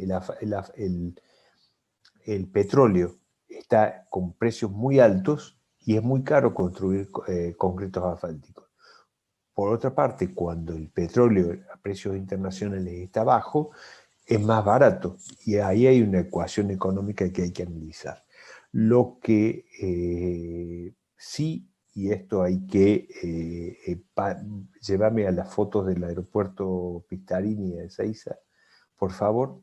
el petróleo está con precios muy altos y es muy caro construir concretos asfálticos. Por otra parte, cuando el petróleo a precios internacionales está bajo, es más barato. Y ahí hay una ecuación económica que hay que analizar. Lo que sí, y esto hay que llevarme a las fotos del aeropuerto Pistarini de Ezeiza, por favor.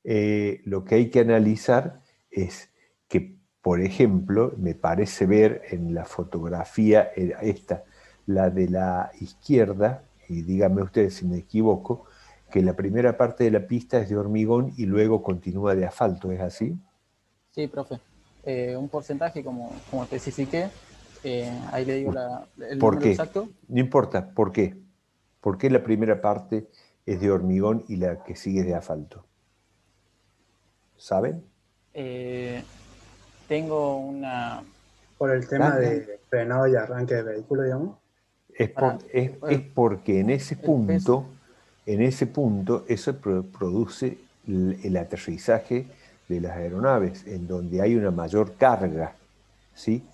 Lo que hay que analizar es que, por ejemplo, me parece ver en la fotografía esta, la de la izquierda, y díganme ustedes si me equivoco, que la primera parte de la pista es de hormigón y luego continúa de asfalto, ¿es así? Sí, profe. Un porcentaje, como especifiqué, ahí le digo el ¿Por número qué? exacto. No importa, ¿por qué? ¿Por qué la primera parte es de hormigón y la que sigue es de asfalto? ¿Saben? Tengo una... Por el tema de frenado y arranque de vehículo, digamos. Es porque en ese punto eso produce el aterrizaje de las aeronaves, en donde hay una mayor carga, ¿sí?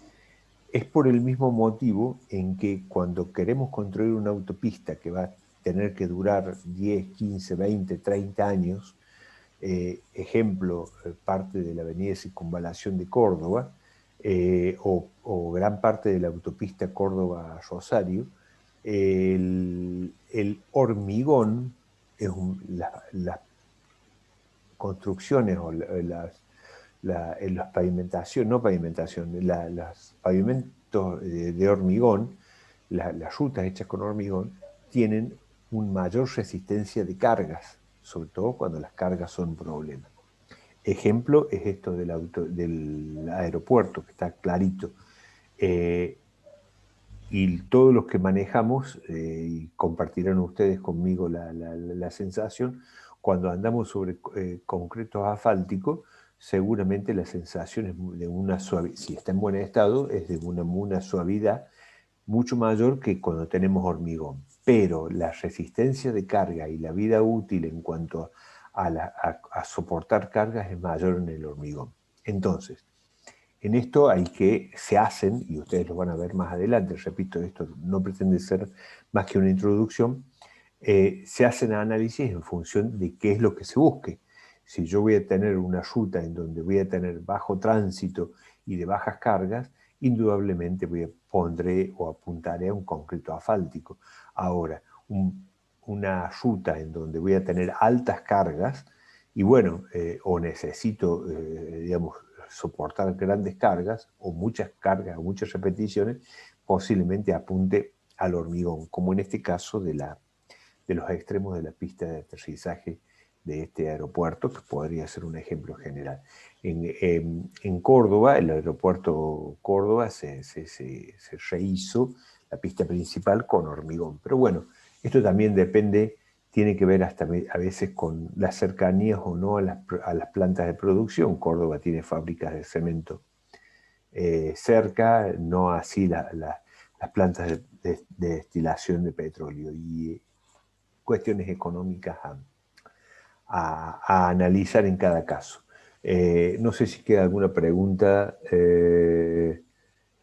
Es por el mismo motivo en que cuando queremos construir una autopista que va a tener que durar 10, 15, 20, 30 años, ejemplo, parte de la avenida de Circunvalación de Córdoba, o gran parte de la autopista Córdoba-Rosario, el hormigón, las construcciones o las pavimentación, no pavimentación, los pavimentos de hormigón, las rutas hechas con hormigón, tienen una mayor resistencia de cargas, sobre todo cuando las cargas son un problema. Ejemplo es esto del aeropuerto, que está clarito. Y todos los que manejamos, y compartirán ustedes conmigo la sensación, cuando andamos sobre concretos asfálticos, seguramente la sensación es de una suavidad, si está en buen estado, es de una suavidad mucho mayor que cuando tenemos hormigón. Pero la resistencia de carga y la vida útil en cuanto a soportar cargas es mayor en el hormigón. Entonces, en esto se hacen, y ustedes lo van a ver más adelante, repito, esto no pretende ser más que una introducción, se hacen análisis en función de qué es lo que se busque. Si yo voy a tener una ruta en donde voy a tener bajo tránsito y de bajas cargas, indudablemente pondré o apuntaré a un concreto asfáltico. Ahora, una ruta en donde voy a tener altas cargas, y bueno, o necesito, digamos, soportar grandes cargas, o muchas cargas, o muchas repeticiones, posiblemente apunte al hormigón, como en este caso de los extremos de la pista de aterrizaje de este aeropuerto, que podría ser un ejemplo general. En Córdoba, el aeropuerto Córdoba, se rehizo la pista principal con hormigón. Pero bueno, esto también depende, tiene que ver hasta a veces con las cercanías o no a las plantas de producción. Córdoba tiene fábricas de cemento cerca, no así las plantas de destilación de petróleo, y cuestiones económicas a analizar en cada caso. No sé si queda alguna pregunta.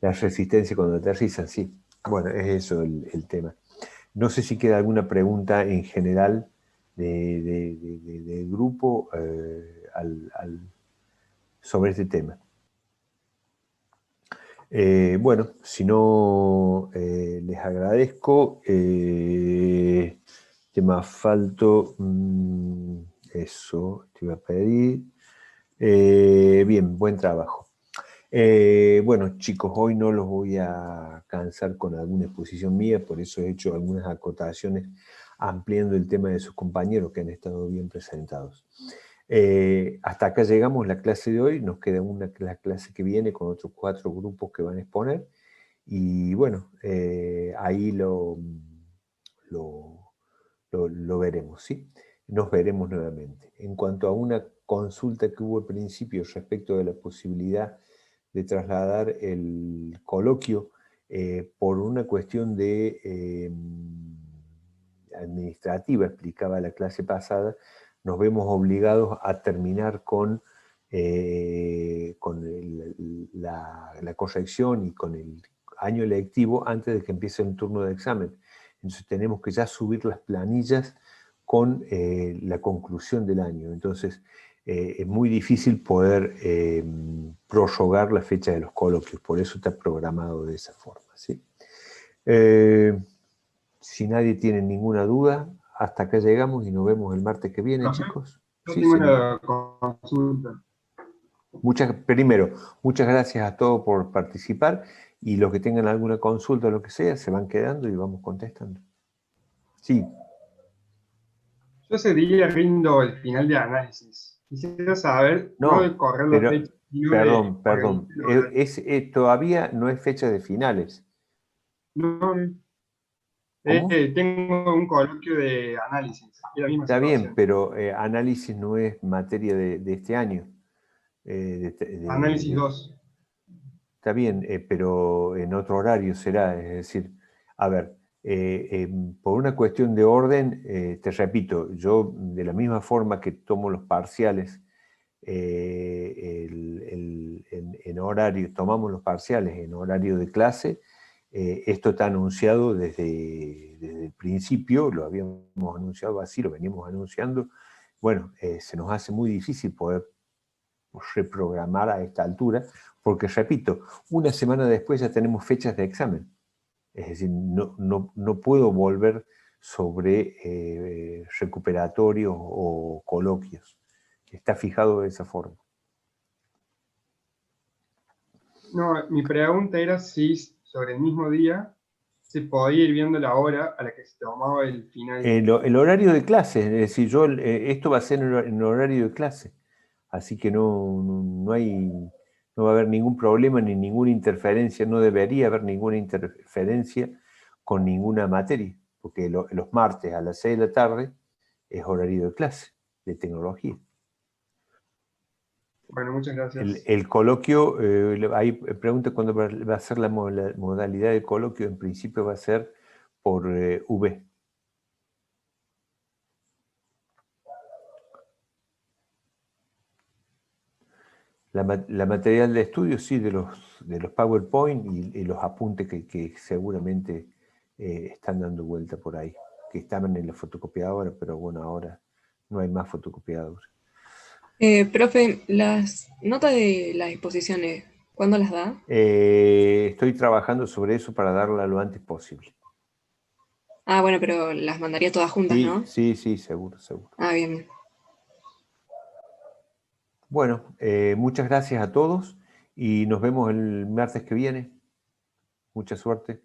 La resistencia cuando aterrizan, sí. Bueno, es eso el tema. No sé si queda alguna pregunta en general del grupo sobre este tema. Bueno, si no, les agradezco. Tema asfalto, eso te iba a pedir. Bien, buen trabajo. Bueno, chicos, hoy no los voy a cansar con alguna exposición mía, por eso he hecho algunas acotaciones ampliando el tema de sus compañeros que han estado bien presentados. Hasta acá llegamos la clase de hoy, nos queda la clase que viene con otros 4 grupos que van a exponer, y bueno, ahí lo veremos, ¿sí? Nos veremos nuevamente. En cuanto a una consulta que hubo al principio respecto de la posibilidad de trasladar el coloquio por una cuestión de administrativa, explicaba la clase pasada, nos vemos obligados a terminar con la corrección y con el año lectivo antes de que empiece el turno de examen. Entonces tenemos que ya subir las planillas con la conclusión del año. Entonces es muy difícil poder prorrogar la fecha de los coloquios, por eso está programado de esa forma, ¿sí? Si nadie tiene ninguna duda, hasta acá llegamos y nos vemos el martes que viene, chicos. Yo Sí, tengo señor. una consulta. Primero, muchas gracias a todos por participar y los que tengan alguna consulta o lo que sea, se van quedando y vamos contestando. Sí. Yo ese día rindo el final de análisis. Quisiera saber, no de correr la pero, fecha, sino perdón. Todavía no es fecha de finales. No, tengo un coloquio de análisis. Es la misma Está situación. bien, pero análisis no es materia de este año. Análisis 2. Está bien, pero en otro horario será. Es decir, a ver, por una cuestión de orden, te repito, yo de la misma forma que tomo los parciales en horario, tomamos los parciales en horario de clase, esto está anunciado desde el principio, lo habíamos anunciado así, lo veníamos anunciando. Bueno, se nos hace muy difícil poder reprogramar a esta altura, porque repito, una semana después ya tenemos fechas de examen. Es decir, no puedo volver sobre recuperatorios o coloquios. Está fijado de esa forma. No, mi pregunta era si sobre el mismo día se podía ir viendo la hora a la que se tomaba el final. El horario de clase, es decir, esto va a ser en horario de clase, así que no va a haber ningún problema ni ninguna interferencia, no debería haber ninguna interferencia con ninguna materia, porque los martes a las 6 de la tarde es horario de clase, de tecnología. Bueno, muchas gracias. El coloquio, hay pregunta cuándo va a ser la modalidad de coloquio. En principio va a ser por V. La material de estudio, sí, de los PowerPoint y los apuntes que seguramente están dando vuelta por ahí, que estaban en la fotocopiadora, pero bueno, ahora no hay más fotocopiadoras. Profe, las notas de las exposiciones, ¿cuándo las da? Estoy trabajando sobre eso para darla lo antes posible. Ah, bueno, pero las mandaría todas juntas, Sí, ¿no? sí, seguro. Ah, bien. Bueno, muchas gracias a todos y nos vemos el martes que viene. Mucha suerte.